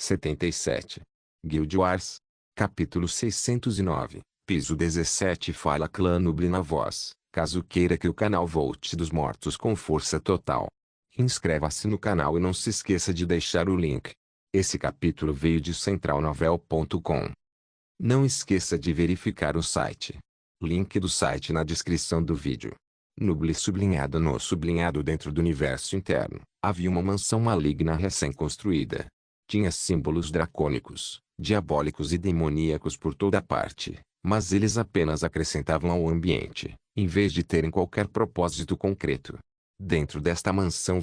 77. Guild Wars. Capítulo 609. Piso 17. Fala Clã Noob na voz, caso queira que o canal volte dos mortos com força total. Inscreva-se no canal e não se esqueça de deixar o link. Esse capítulo veio de centralnovel.com. Não esqueça de verificar o site. Link do site na descrição do vídeo. Noob sublinhado no sublinhado dentro do universo interno, havia uma mansão maligna recém-construída. Tinha símbolos dracônicos, diabólicos e demoníacos por toda parte, mas eles apenas acrescentavam ao ambiente, em vez de terem qualquer propósito concreto. Dentro desta mansão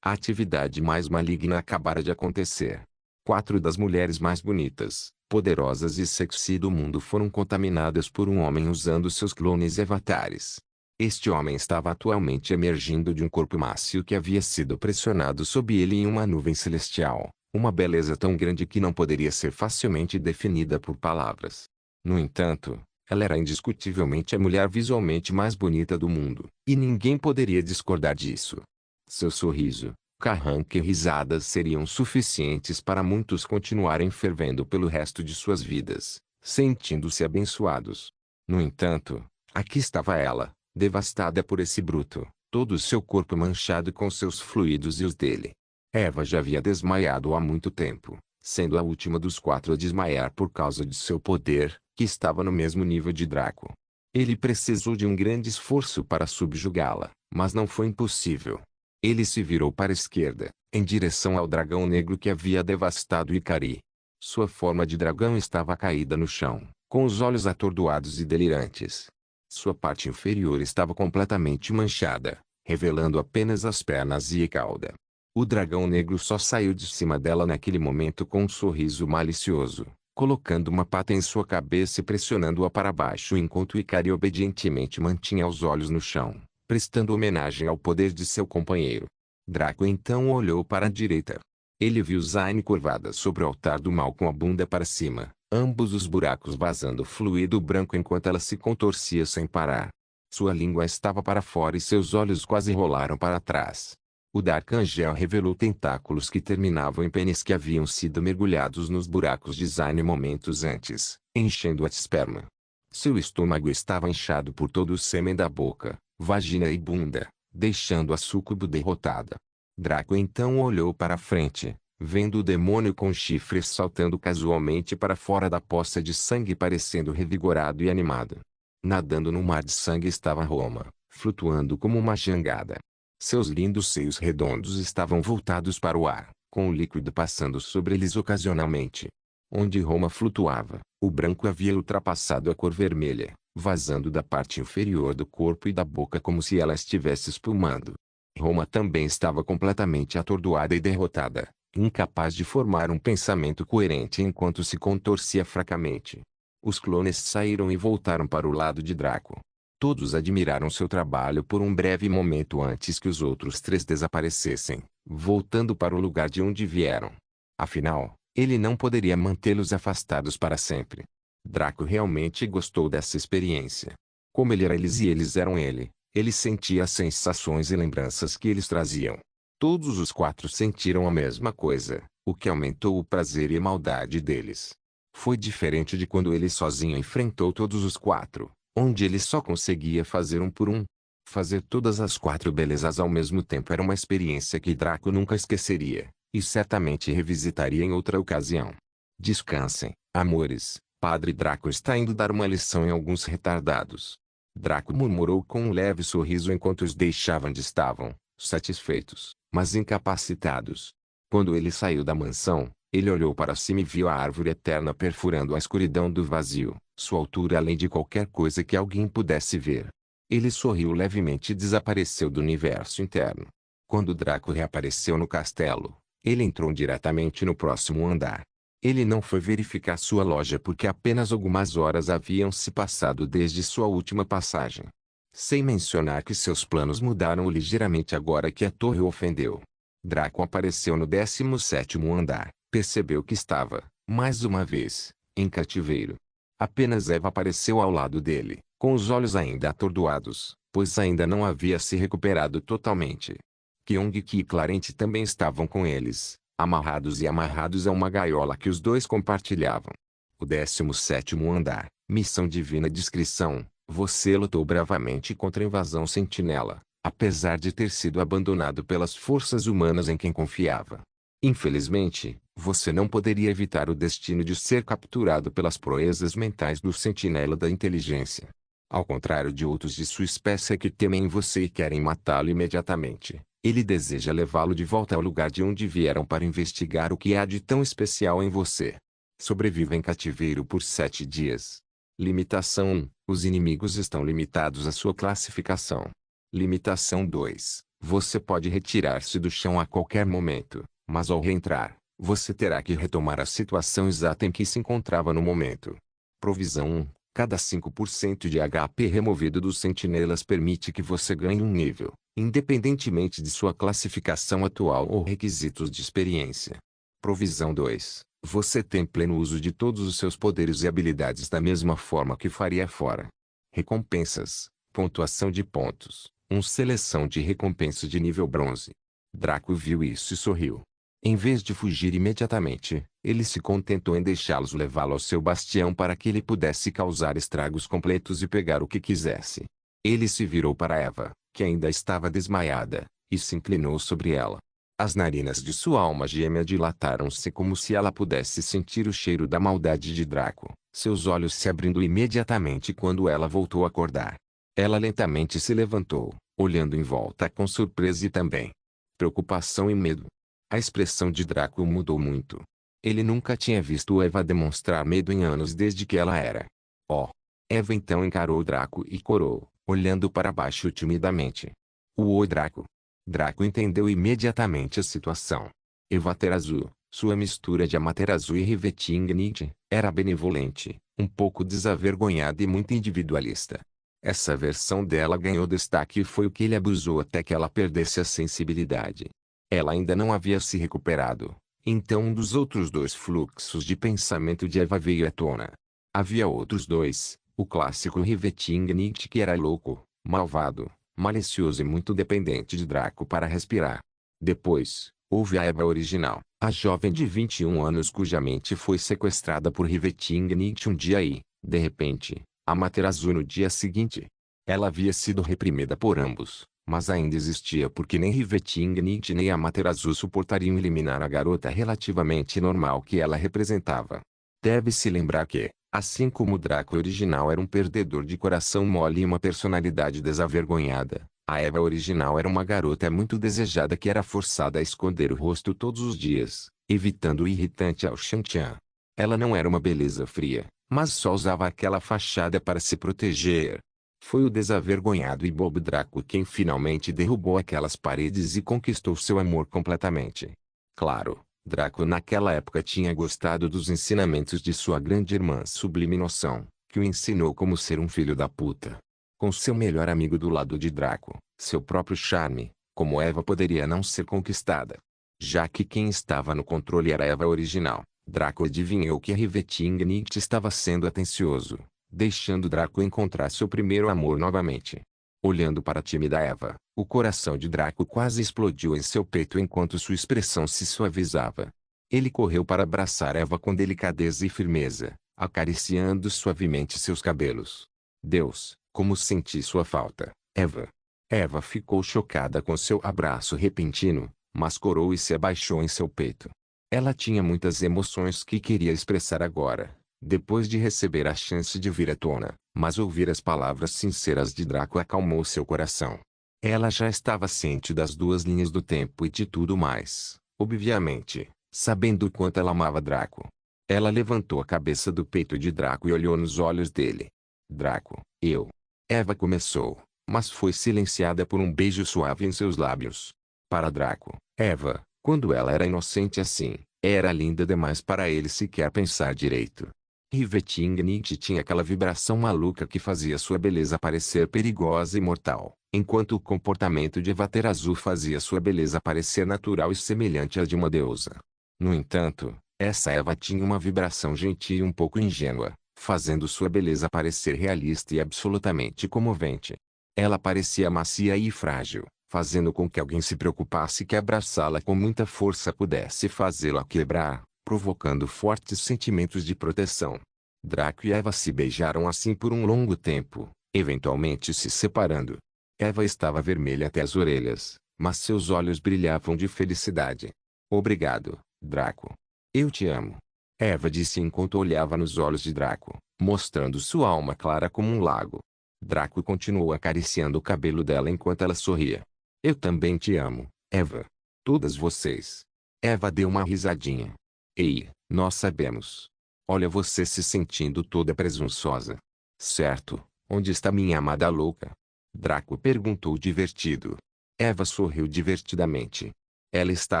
a atividade mais maligna acabara de acontecer. 4 das mulheres mais bonitas, poderosas e sexy do mundo foram contaminadas por um homem usando seus clones e avatares. Este homem estava atualmente emergindo de um corpo máximo que havia sido pressionado sob ele em uma nuvem celestial, uma beleza tão grande que não poderia ser facilmente definida por palavras. No entanto, ela era indiscutivelmente a mulher visualmente mais bonita do mundo, e ninguém poderia discordar disso. Seu sorriso, carranca e risadas seriam suficientes para muitos continuarem fervendo pelo resto de suas vidas, sentindo-se abençoados. No entanto, aqui estava ela, devastada por esse bruto, todo o seu corpo manchado com seus fluidos e os dele. Eva já havia desmaiado há muito tempo, sendo a última dos 4 a desmaiar por causa de seu poder, que estava no mesmo nível de Draco. Ele precisou de um grande esforço para subjugá-la, mas não foi impossível. Ele se virou para a esquerda, em direção ao dragão negro que havia devastado Ikari. Sua forma de dragão estava caída no chão, com os olhos atordoados e delirantes. Sua parte inferior estava completamente manchada, revelando apenas as pernas e a cauda. O dragão negro só saiu de cima dela naquele momento com um sorriso malicioso, colocando uma pata em sua cabeça e pressionando-a para baixo enquanto Ikari obedientemente mantinha os olhos no chão, prestando homenagem ao poder de seu companheiro. Draco então olhou para a direita. Ele viu Zayn curvada sobre o altar do mal com a bunda para cima, ambos os buracos vazando fluido branco enquanto ela se contorcia sem parar. Sua língua estava para fora e seus olhos quase rolaram para trás. O Dark Angel revelou tentáculos que terminavam em pênis que haviam sido mergulhados nos buracos de Zayn momentos antes, enchendo-a de esperma. Seu estômago estava inchado por todo o sêmen da boca, vagina e bunda, deixando a súcubo derrotada. Draco então olhou para a frente, vendo o demônio com chifres saltando casualmente para fora da poça de sangue parecendo revigorado e animado. Nadando no mar de sangue estava Roma, flutuando como uma jangada. Seus lindos seios redondos estavam voltados para o ar, com o líquido passando sobre eles ocasionalmente. Onde Roma flutuava, o branco havia ultrapassado a cor vermelha, vazando da parte inferior do corpo e da boca como se ela estivesse espumando. Roma também estava completamente atordoada e derrotada, incapaz de formar um pensamento coerente enquanto se contorcia fracamente. Os clones saíram e voltaram para o lado de Draco. Todos admiraram seu trabalho por um breve momento antes que os outros 3 desaparecessem, voltando para o lugar de onde vieram. Afinal, ele não poderia mantê-los afastados para sempre. Draco realmente gostou dessa experiência. Como ele era eles e eles eram ele sentia as sensações e lembranças que eles traziam. Todos os 4 sentiram a mesma coisa, o que aumentou o prazer e a maldade deles. Foi diferente de quando ele sozinho enfrentou todos os 4. Onde ele só conseguia fazer um por um. Fazer todas as 4 belezas ao mesmo tempo era uma experiência que Draco nunca esqueceria, e certamente revisitaria em outra ocasião. Descansem, amores, Padre Draco está indo dar uma lição em alguns retardados. Draco murmurou com um leve sorriso enquanto os deixava onde estavam, satisfeitos, mas incapacitados. Quando ele saiu da mansão, ele olhou para cima e viu a árvore eterna perfurando a escuridão do vazio, sua altura além de qualquer coisa que alguém pudesse ver. Ele sorriu levemente e desapareceu do universo interno. Quando Draco reapareceu no castelo, ele entrou diretamente no próximo andar. Ele não foi verificar sua loja porque apenas algumas horas haviam se passado desde sua última passagem. Sem mencionar que seus planos mudaram ligeiramente agora que a torre o ofendeu. Draco apareceu no 17º andar. Percebeu que estava, mais uma vez, em cativeiro. Apenas Eva apareceu ao lado dele, com os olhos ainda atordoados, pois ainda não havia se recuperado totalmente. Kyung e Clarente também estavam com eles, amarrados e amarrados a uma gaiola que os dois compartilhavam. O 17º andar, missão divina. Descrição: você lutou bravamente contra a invasão sentinela, apesar de ter sido abandonado pelas forças humanas em quem confiava. Infelizmente, você não poderia evitar o destino de ser capturado pelas proezas mentais do sentinela da inteligência. Ao contrário de outros de sua espécie que temem você e querem matá-lo imediatamente, ele deseja levá-lo de volta ao lugar de onde vieram para investigar o que há de tão especial em você. Sobreviva em cativeiro por 7 dias. Limitação 1. Os inimigos estão limitados à sua classificação. Limitação 2. Você pode retirar-se do chão a qualquer momento, mas ao reentrar, você terá que retomar a situação exata em que se encontrava no momento. Provisão 1. Cada 5% de HP removido dos sentinelas permite que você ganhe um nível, independentemente de sua classificação atual ou requisitos de experiência. Provisão 2. Você tem pleno uso de todos os seus poderes e habilidades da mesma forma que faria fora. Recompensas. Pontuação de pontos. Seleção de recompensas de nível bronze. Draco viu isso e sorriu. Em vez de fugir imediatamente, ele se contentou em deixá-los levá-lo ao seu bastião para que ele pudesse causar estragos completos e pegar o que quisesse. Ele se virou para Eva, que ainda estava desmaiada, e se inclinou sobre ela. As narinas de sua alma gêmea dilataram-se como se ela pudesse sentir o cheiro da maldade de Draco, seus olhos se abrindo imediatamente quando ela voltou a acordar. Ela lentamente se levantou, olhando em volta com surpresa e também preocupação e medo. A expressão de Draco mudou muito. Ele nunca tinha visto Eva demonstrar medo em anos desde que ela era. Oh! Eva então encarou Draco e corou, olhando para baixo timidamente. Uou, Draco! Draco entendeu imediatamente a situação. Amaterasu, sua mistura de Amaterasu e Riveting-Nietzsche, era benevolente, um pouco desavergonhada e muito individualista. Essa versão dela ganhou destaque e foi o que ele abusou até que ela perdesse a sensibilidade. Ela ainda não havia se recuperado. Então um dos outros dois fluxos de pensamento de Eva veio à tona. Havia outros dois, o clássico Riveting-Nietzsche que era louco, malvado, malicioso e muito dependente de Draco para respirar. Depois, houve a Eva original, a jovem de 21 anos cuja mente foi sequestrada por Riveting-Nietzsche um dia e, de repente, Amaterasu no dia seguinte. Ela havia sido reprimida por ambos, mas ainda existia porque nem Riveting-Nietzsche nem Amaterasu suportariam eliminar a garota relativamente normal que ela representava. Deve-se lembrar que, assim como o Draco original era um perdedor de coração mole e uma personalidade desavergonhada, a Eva original era uma garota muito desejada que era forçada a esconder o rosto todos os dias, evitando o irritante ao Shantian. Ela não era uma beleza fria, mas só usava aquela fachada para se proteger. Foi o desavergonhado e bobo Draco quem finalmente derrubou aquelas paredes e conquistou seu amor completamente. Claro, Draco naquela época tinha gostado dos ensinamentos de sua grande irmã Sublime Noção, que o ensinou como ser um filho da puta. Com seu melhor amigo do lado de Draco, seu próprio charme, como Eva poderia não ser conquistada? Já que quem estava no controle era Eva original, Draco adivinhou que Riveting-Nietzsche estava sendo atencioso, deixando Draco encontrar seu primeiro amor novamente. Olhando para a tímida Eva, o coração de Draco quase explodiu em seu peito enquanto sua expressão se suavizava. Ele correu para abraçar Eva com delicadeza e firmeza, acariciando suavemente seus cabelos. Deus, como senti sua falta, Eva. Eva ficou chocada com seu abraço repentino, mas corou e se abaixou em seu peito. Ela tinha muitas emoções que queria expressar agora, depois de receber a chance de vir à tona, mas ouvir as palavras sinceras de Draco acalmou seu coração. Ela já estava ciente das duas linhas do tempo e de tudo mais, obviamente, sabendo o quanto ela amava Draco. Ela levantou a cabeça do peito de Draco e olhou nos olhos dele. Draco, eu. Eva começou, mas foi silenciada por um beijo suave em seus lábios. Para Draco, Eva, quando ela era inocente assim, era linda demais para ele sequer pensar direito. Riveting-Nietzsche tinha aquela vibração maluca que fazia sua beleza parecer perigosa e mortal, enquanto o comportamento de Amaterasu fazia sua beleza parecer natural e semelhante à de uma deusa. No entanto, essa Eva tinha uma vibração gentil e um pouco ingênua, fazendo sua beleza parecer realista e absolutamente comovente. Ela parecia macia e frágil, fazendo com que alguém se preocupasse que abraçá-la com muita força pudesse fazê-la quebrar, provocando fortes sentimentos de proteção. Draco e Eva se beijaram assim por um longo tempo, eventualmente se separando. Eva estava vermelha até as orelhas, mas seus olhos brilhavam de felicidade. Obrigado, Draco. Eu te amo. Eva disse enquanto olhava nos olhos de Draco, mostrando sua alma clara como um lago. Draco continuou acariciando o cabelo dela enquanto ela sorria. Eu também te amo, Eva. Todas vocês. Eva deu uma risadinha. Ei, nós sabemos. Olha você se sentindo toda presunçosa. Certo, onde está minha amada louca? Draco perguntou divertido. Eva sorriu divertidamente. Ela está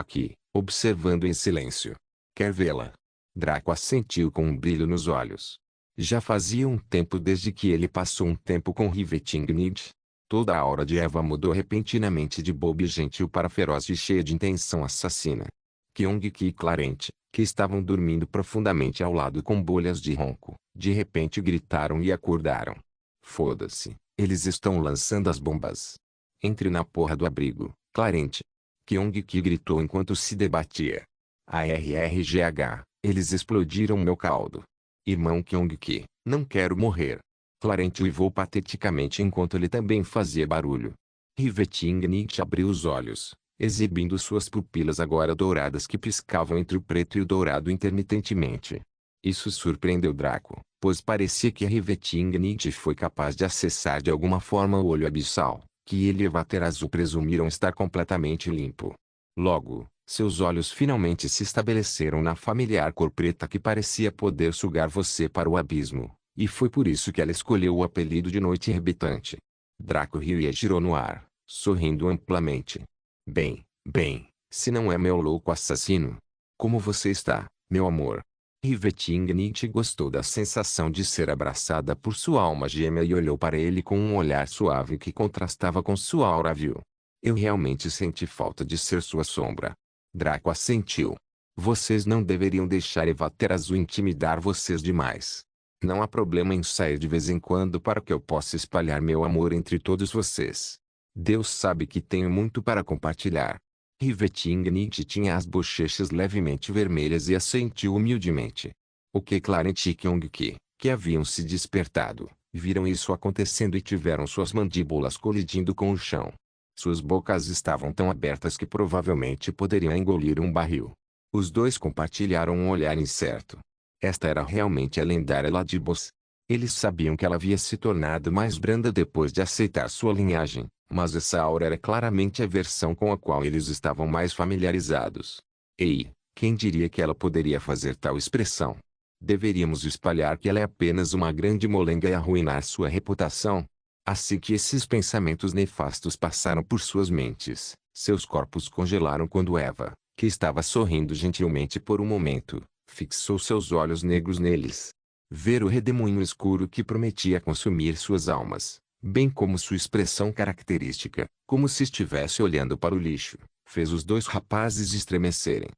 aqui, observando em silêncio. Quer vê-la? Draco assentiu com um brilho nos olhos. Já fazia um tempo desde que ele passou um tempo com Rivetingid. Toda a aura de Eva mudou repentinamente de boba e gentil para feroz e cheia de intenção assassina. Kyung-ki e Clarente, que estavam dormindo profundamente ao lado com bolhas de ronco, de repente gritaram e acordaram. Foda-se, eles estão lançando as bombas. Entre na porra do abrigo, Clarente. Kyung-ki gritou enquanto se debatia. ARRGH, eles explodiram meu caldo. Irmão Kyung-ki, não quero morrer. Clarente uivou pateticamente enquanto ele também fazia barulho. Rivetingid abriu os olhos, exibindo suas pupilas agora douradas que piscavam entre o preto e o dourado intermitentemente. Isso surpreendeu Draco, pois parecia que Rivetingid foi capaz de acessar de alguma forma o olho abissal, que ele e Vaterazu presumiram estar completamente limpo. Logo, seus olhos finalmente se estabeleceram na familiar cor preta que parecia poder sugar você para o abismo, e foi por isso que ela escolheu o apelido de Noite Arrebitante. Draco riu e girou no ar, sorrindo amplamente. Bem, se não é meu louco assassino. Como você está, meu amor? Rivetingid gostou da sensação de ser abraçada por sua alma gêmea e olhou para ele com um olhar suave que contrastava com sua aura vil. Eu realmente senti falta de ser sua sombra. Draco assentiu. Vocês não deveriam deixar Vaterazu intimidar vocês demais. Não há problema em sair de vez em quando para que eu possa espalhar meu amor entre todos vocês. Deus sabe que tenho muito para compartilhar. Rivetingid tinha as bochechas levemente vermelhas e assentiu humildemente. O que Clarente e Kyung-ki, que haviam se despertado, viram isso acontecendo e tiveram suas mandíbulas colidindo com o chão. Suas bocas estavam tão abertas que provavelmente poderiam engolir um barril. Os dois compartilharam um olhar incerto. Esta era realmente a lendária Ladybos. Eles sabiam que ela havia se tornado mais branda depois de aceitar sua linhagem, mas essa aura era claramente a versão com a qual eles estavam mais familiarizados. Ei, quem diria que ela poderia fazer tal expressão? Deveríamos espalhar que ela é apenas uma grande molenga e arruinar sua reputação? Assim que esses pensamentos nefastos passaram por suas mentes, seus corpos congelaram quando Eva, que estava sorrindo gentilmente por um momento, fixou seus olhos negros neles. Ver o redemoinho escuro que prometia consumir suas almas, bem como sua expressão característica, como se estivesse olhando para o lixo, fez os dois rapazes estremecerem.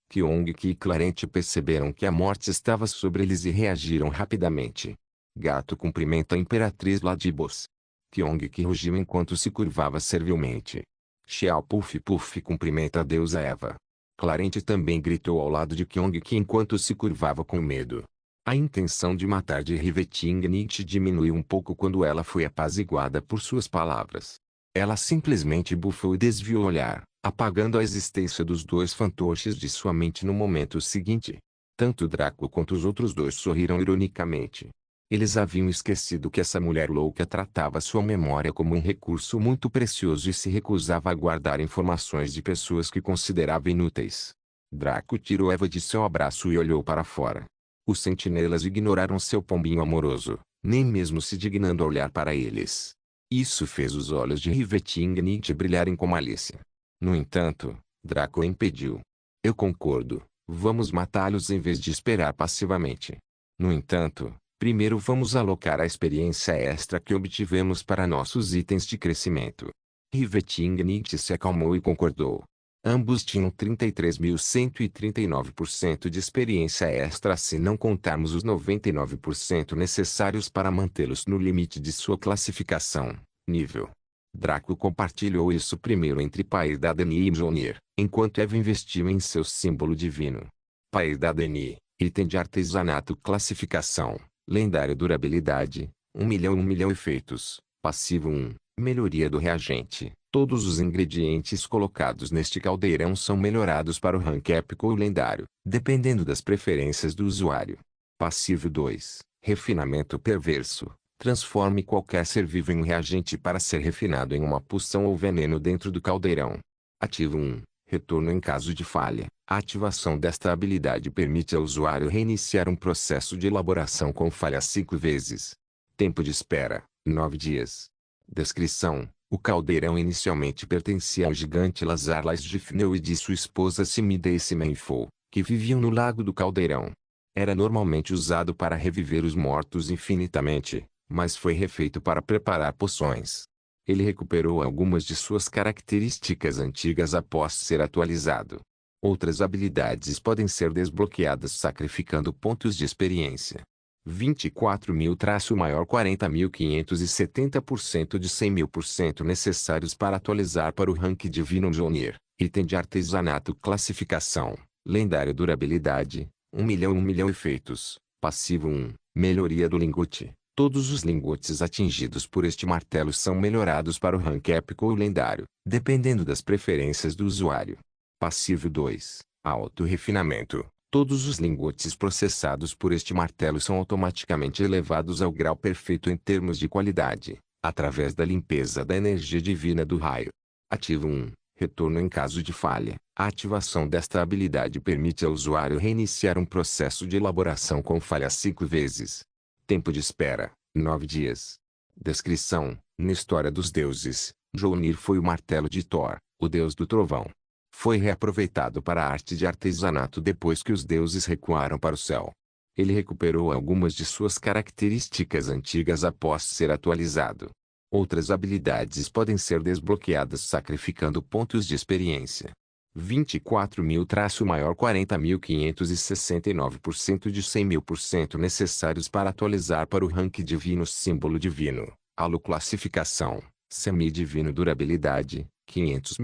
Kyung-ki e Clarente perceberam que a morte estava sobre eles e reagiram rapidamente. Gato cumprimenta a Imperatriz Ladybos. Kyung-ki rugiu enquanto se curvava servilmente. Xiao Puff Puff cumprimenta a deusa Eva. Clarente também gritou ao lado de Kyung-ki enquanto se curvava com medo. A intenção de matar de Rivetingid diminuiu um pouco quando ela foi apaziguada por suas palavras. Ela simplesmente bufou e desviou o olhar, apagando a existência dos dois fantoches de sua mente no momento seguinte. Tanto Draco quanto os outros dois sorriram ironicamente. Eles haviam esquecido que essa mulher louca tratava sua memória como um recurso muito precioso e se recusava a guardar informações de pessoas que considerava inúteis. Draco tirou Eva de seu abraço e olhou para fora. Os sentinelas ignoraram seu pombinho amoroso, nem mesmo se dignando a olhar para eles. Isso fez os olhos de Rivetingid brilharem com malícia. No entanto, Draco impediu. Eu concordo, vamos matá-los em vez de esperar passivamente. No entanto, primeiro vamos alocar a experiência extra que obtivemos para nossos itens de crescimento. Rivetingid se acalmou e concordou. Ambos tinham 33.139% de experiência extra se não contarmos os 99% necessários para mantê-los no limite de sua classificação, nível. Draco compartilhou isso primeiro entre Paidadani e Mjolnir, enquanto Eva investiu em seu símbolo divino. Paidadani, item de artesanato classificação, lendário durabilidade, 1 milhão efeitos, passivo 1, melhoria do reagente. Todos os ingredientes colocados neste caldeirão são melhorados para o rank épico ou lendário, dependendo das preferências do usuário. Passivo 2, refinamento perverso. Transforme qualquer ser vivo em um reagente para ser refinado em uma poção ou veneno dentro do caldeirão. Ativo 1. Retorno em caso de falha. A ativação desta habilidade permite ao usuário reiniciar um processo de elaboração com falha 5 vezes. Tempo de espera, 9 dias. Descrição: o caldeirão inicialmente pertencia ao gigante Lazar Lasgifneu e de sua esposa Simida e Simenfo, que viviam no lago do caldeirão. Era normalmente usado para reviver os mortos infinitamente, mas foi refeito para preparar poções. Ele recuperou algumas de suas características antigas após ser atualizado. Outras habilidades podem ser desbloqueadas sacrificando pontos de experiência. 24.000 maior 40.570% de 100.000% necessários para atualizar para o rank divino Mjolnir. Item de artesanato classificação, lendário durabilidade, 1 milhão efeitos, passivo 1, melhoria do lingote. Todos os lingotes atingidos por este martelo são melhorados para o rank épico ou lendário, dependendo das preferências do usuário. Passivo 2, auto-refinamento. Todos os lingotes processados por este martelo são automaticamente elevados ao grau perfeito em termos de qualidade, através da limpeza da energia divina do raio. Ativo 1, retorno em caso de falha. A ativação desta habilidade permite ao usuário reiniciar um processo de elaboração com falha 5 vezes. Tempo de espera, 9 dias. Descrição: na história dos deuses, Mjolnir foi o martelo de Thor, o deus do trovão. Foi reaproveitado para a arte de artesanato depois que os deuses recuaram para o céu. Ele recuperou algumas de suas características antigas após ser atualizado. Outras habilidades podem ser desbloqueadas sacrificando pontos de experiência. 24.000 maior 40.569% de 100.000% necessários para atualizar para o rank divino símbolo divino. Halo classificação, semi-divino durabilidade, 500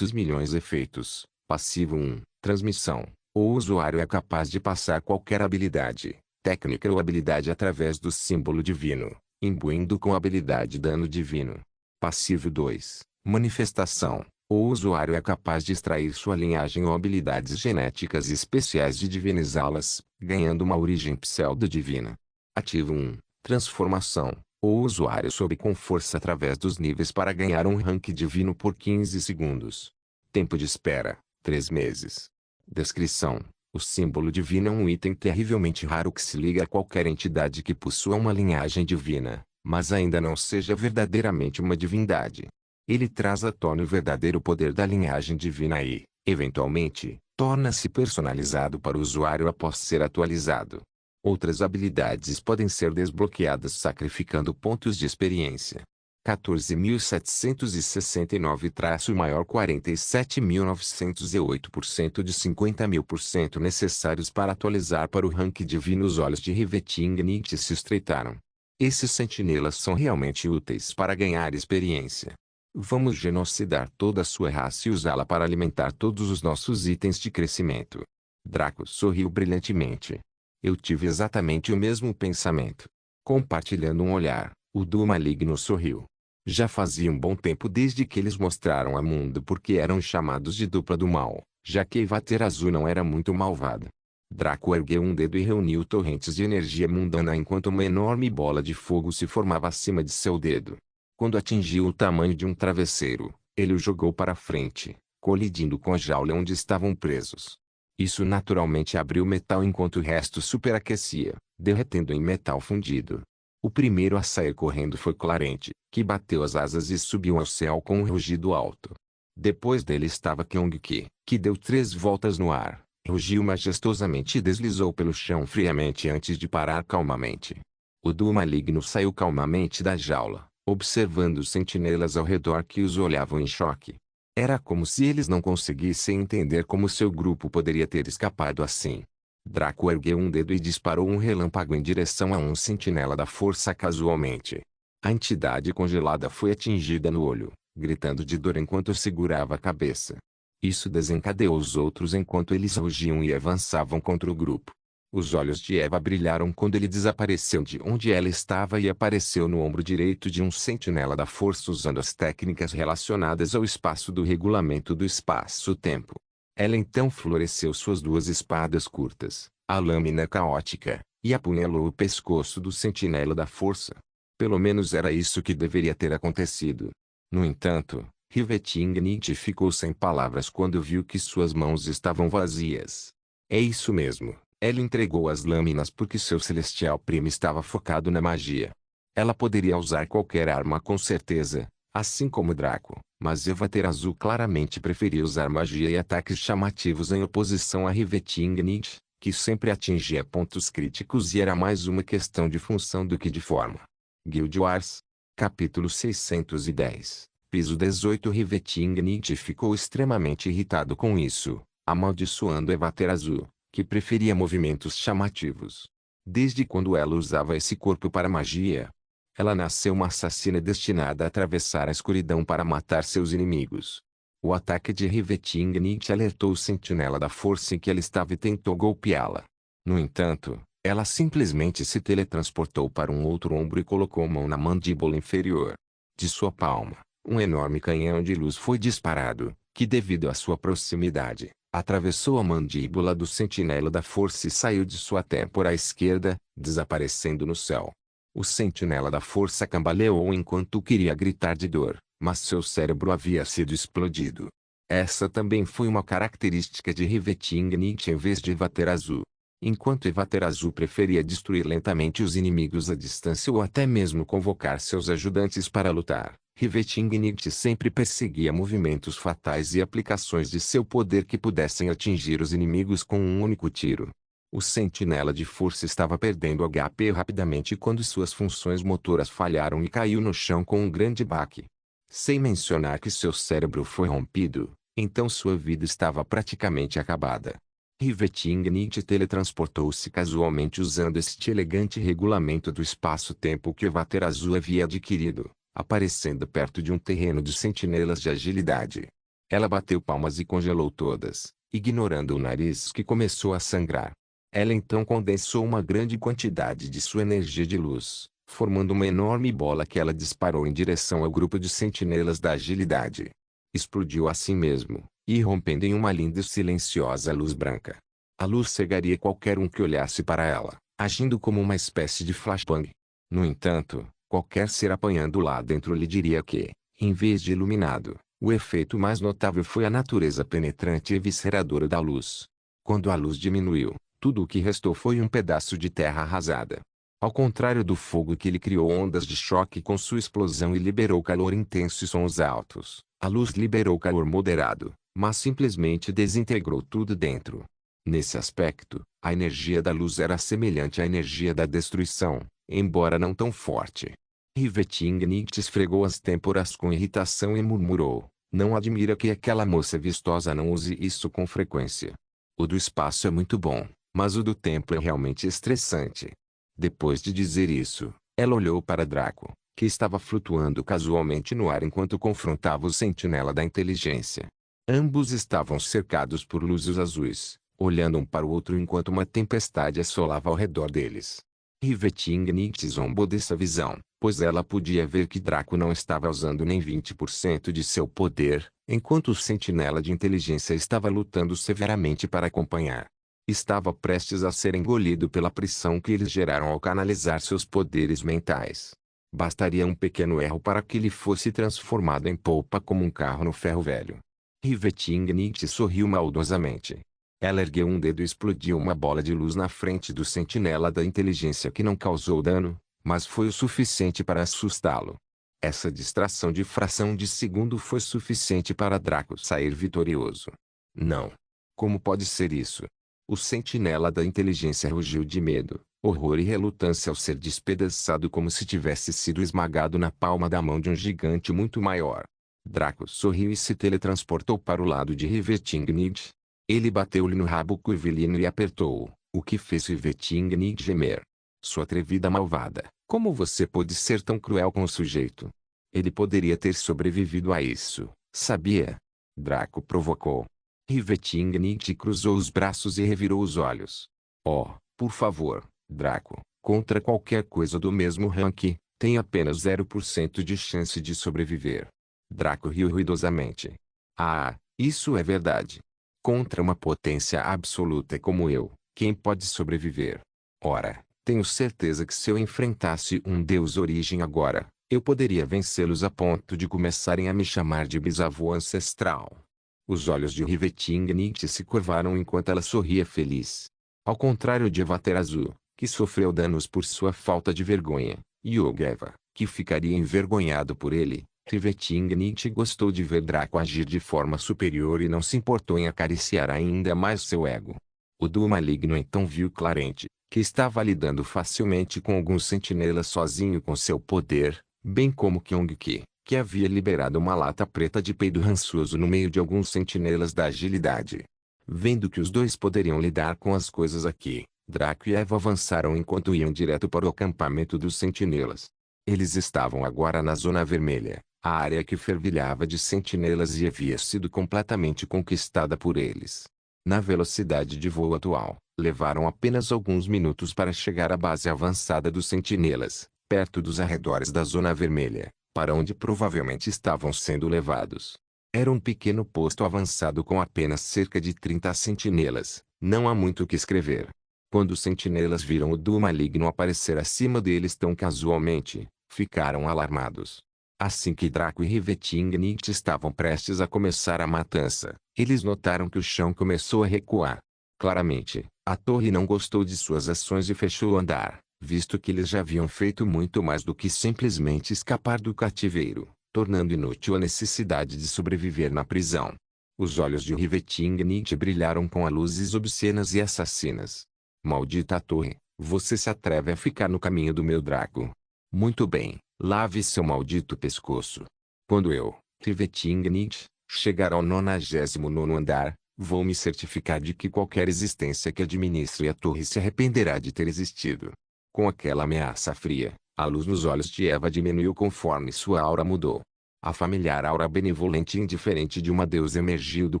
milhões efeitos, passivo 1, transmissão. O usuário é capaz de passar qualquer habilidade, técnica ou habilidade através do símbolo divino, imbuindo com a habilidade dano divino. Passivo 2, manifestação. O usuário é capaz de extrair sua linhagem ou habilidades genéticas especiais e divinizá-las, ganhando uma origem pseudo-divina. Ativo 1, transformação. O usuário sobe com força através dos níveis para ganhar um rank divino por 15 segundos. Tempo de espera, 3 meses. Descrição: o símbolo divino é um item terrivelmente raro que se liga a qualquer entidade que possua uma linhagem divina, mas ainda não seja verdadeiramente uma divindade. Ele traz à tona o verdadeiro poder da linhagem divina e, eventualmente, torna-se personalizado para o usuário após ser atualizado. Outras habilidades podem ser desbloqueadas sacrificando pontos de experiência. 14.769 maior 47.908% de 50.000% necessários para atualizar para o rank divino. Os olhos de Riveting se estreitaram. Esses sentinelas são realmente úteis para ganhar experiência. Vamos genocidar toda a sua raça e usá-la para alimentar todos os nossos itens de crescimento. Draco sorriu brilhantemente. Eu tive exatamente o mesmo pensamento. Compartilhando um olhar, o duo maligno sorriu. Já fazia um bom tempo desde que eles mostraram a mundo porque eram chamados de dupla do mal, já que Ivater Azul não era muito malvada. Draco ergueu um dedo e reuniu torrentes de energia mundana enquanto uma enorme bola de fogo se formava acima de seu dedo. Quando atingiu o tamanho de um travesseiro, ele o jogou para frente, colidindo com a jaula onde estavam presos. Isso naturalmente abriu o metal enquanto o resto superaquecia, derretendo em metal fundido. O primeiro a sair correndo foi Clarente, que bateu as asas e subiu ao céu com um rugido alto. Depois dele estava Kyung-ki, que deu 3 voltas no ar, rugiu majestosamente e deslizou pelo chão friamente antes de parar calmamente. O duo maligno saiu calmamente da jaula, observando os sentinelas ao redor que os olhavam em choque. Era como se eles não conseguissem entender como seu grupo poderia ter escapado assim. Draco ergueu um dedo e disparou um relâmpago em direção a um sentinela da força casualmente. A entidade congelada foi atingida no olho, gritando de dor enquanto segurava a cabeça. Isso desencadeou os outros enquanto eles rugiam e avançavam contra o grupo. Os olhos de Eva brilharam quando ele desapareceu de onde ela estava e apareceu no ombro direito de um sentinela da força usando as técnicas relacionadas ao espaço do regulamento do espaço-tempo. Ela então floresceu suas duas espadas curtas, a lâmina caótica, e apunhalou o pescoço do sentinela da força. Pelo menos era isso que deveria ter acontecido. No entanto, Rivetingnight ficou sem palavras quando viu que suas mãos estavam vazias. É isso mesmo, ela entregou as lâminas porque seu celestial primo estava focado na magia. Ela poderia usar qualquer arma com certeza, assim como Draco, mas Evaterazu claramente preferia usar magia e ataques chamativos em oposição a Rivetingnight, que sempre atingia pontos críticos e era mais uma questão de função do que de forma. Guild Wars. Capítulo 610. Piso 18. Rivetingnight ficou extremamente irritado com isso, amaldiçoando Evaterazu, que preferia movimentos chamativos. Desde quando ela usava esse corpo para magia? Ela nasceu uma assassina destinada a atravessar a escuridão para matar seus inimigos. O ataque de Rivetingnight alertou o sentinela da força em que ela estava e tentou golpeá-la. No entanto, ela simplesmente se teletransportou para um outro ombro e colocou a mão na mandíbula inferior. De sua palma, um enorme canhão de luz foi disparado, que devido à sua proximidade, atravessou a mandíbula do sentinela da força e saiu de sua têmpora esquerda, desaparecendo no céu. O sentinela da força cambaleou enquanto queria gritar de dor, mas seu cérebro havia sido explodido. Essa também foi uma característica de Rivetingnight em vez de Evaterazu. Enquanto Evaterazu preferia destruir lentamente os inimigos à distância ou até mesmo convocar seus ajudantes para lutar, Rivetingnight sempre perseguia movimentos fatais e aplicações de seu poder que pudessem atingir os inimigos com um único tiro. O sentinela de força estava perdendo HP rapidamente quando suas funções motoras falharam e caiu no chão com um grande baque. Sem mencionar que seu cérebro foi rompido, então sua vida estava praticamente acabada. Rivetingnight teletransportou-se casualmente usando este elegante regulamento do espaço-tempo que Evaterazu havia adquirido, aparecendo perto de um terreno de sentinelas de agilidade. Ela bateu palmas e congelou todas, ignorando o nariz que começou a sangrar. Ela então condensou uma grande quantidade de sua energia de luz, formando uma enorme bola que ela disparou em direção ao grupo de sentinelas da agilidade. Explodiu assim mesmo, irrompendo em uma linda e silenciosa luz branca. A luz cegaria qualquer um que olhasse para ela, agindo como uma espécie de flashbang. No entanto, qualquer ser apanhando lá dentro lhe diria que, em vez de iluminado, o efeito mais notável foi a natureza penetrante e evisceradora da luz. Quando a luz diminuiu, tudo o que restou foi um pedaço de terra arrasada. Ao contrário do fogo que lhe criou ondas de choque com sua explosão e liberou calor intenso e sons altos, a luz liberou calor moderado, mas simplesmente desintegrou tudo dentro. Nesse aspecto, a energia da luz era semelhante à energia da destruição, embora não tão forte. Rivetingnight esfregou as têmporas com irritação e murmurou: não admira que aquela moça vistosa não use isso com frequência. O do espaço é muito bom, mas o do tempo é realmente estressante. Depois de dizer isso, ela olhou para Draco, que estava flutuando casualmente no ar enquanto confrontava o sentinela da inteligência. Ambos estavam cercados por luzes azuis, olhando um para o outro enquanto uma tempestade assolava ao redor deles. Rivetingnight zombou dessa visão, pois ela podia ver que Draco não estava usando nem 20% de seu poder, enquanto o sentinela de inteligência estava lutando severamente para acompanhar. Estava prestes a ser engolido pela pressão que eles geraram ao canalizar seus poderes mentais. Bastaria um pequeno erro para que ele fosse transformado em polpa como um carro no ferro velho. Rivetingnight sorriu maldosamente. Ela ergueu um dedo e explodiu uma bola de luz na frente do sentinela da inteligência que não causou dano, mas foi o suficiente para assustá-lo. Essa distração de fração de segundo foi suficiente para Draco sair vitorioso. Não. Como pode ser isso? O sentinela da inteligência rugiu de medo, horror e relutância ao ser despedaçado como se tivesse sido esmagado na palma da mão de um gigante muito maior. Draco sorriu e se teletransportou para o lado de Rivetingnight. Ele bateu-lhe no rabo curvilíneo e apertou-o, o que fez Rivetingnight gemer. Sua atrevida malvada, Como você pôde ser tão cruel com o sujeito? Ele poderia ter sobrevivido a isso, sabia? Draco provocou. Rivetingnight cruzou os braços e revirou os olhos. Oh, por favor, Draco, contra qualquer coisa do mesmo rank, tem apenas 0% de chance de sobreviver. Draco riu ruidosamente. Ah, isso é verdade. Contra uma potência absoluta como eu, quem pode sobreviver? Ora, tenho certeza que se eu enfrentasse um deus origem agora, eu poderia vencê-los a ponto de começarem a me chamar de bisavô ancestral. Os olhos de Rivetingnight se curvaram enquanto ela sorria feliz. Ao contrário de Avaterasu, que sofreu danos por sua falta de vergonha, e Ogeva, que ficaria envergonhado por ele, Rivetingnight gostou de ver Draco agir de forma superior e não se importou em acariciar ainda mais seu ego. O duo maligno então viu claramente, que estava lidando facilmente com alguns sentinelas sozinho com seu poder, bem como Kyong-ki, que havia liberado uma lata preta de peido rançoso no meio de alguns sentinelas da agilidade. Vendo que os dois poderiam lidar com as coisas aqui, Draco e Eva avançaram enquanto iam direto para o acampamento dos sentinelas. Eles estavam agora na Zona Vermelha, a área que fervilhava de sentinelas e havia sido completamente conquistada por eles. Na velocidade de voo atual, levaram apenas alguns minutos para chegar à base avançada dos sentinelas, perto dos arredores da Zona Vermelha, para onde provavelmente estavam sendo levados. Era um pequeno posto avançado com apenas cerca de 30 sentinelas, não há muito o que escrever. Quando os sentinelas viram o duo maligno aparecer acima deles tão casualmente, ficaram alarmados. Assim que Draco e Rivetingnight estavam prestes a começar a matança, eles notaram que o chão começou a recuar. Claramente, a torre não gostou de suas ações e fechou o andar, visto que eles já haviam feito muito mais do que simplesmente escapar do cativeiro, tornando inútil a necessidade de sobreviver na prisão. Os olhos de Rivetingnight brilharam com luzes obscenas e assassinas. Maldita torre, você se atreve a ficar no caminho do meu Draco. Muito bem, lave seu maldito pescoço. Quando eu, Rivetingnight, chegar ao 99º andar, vou me certificar de que qualquer existência que administre a torre se arrependerá de ter existido. Com aquela ameaça fria, a luz nos olhos de Eva diminuiu conforme sua aura mudou. A familiar aura benevolente e indiferente de uma deusa emergiu do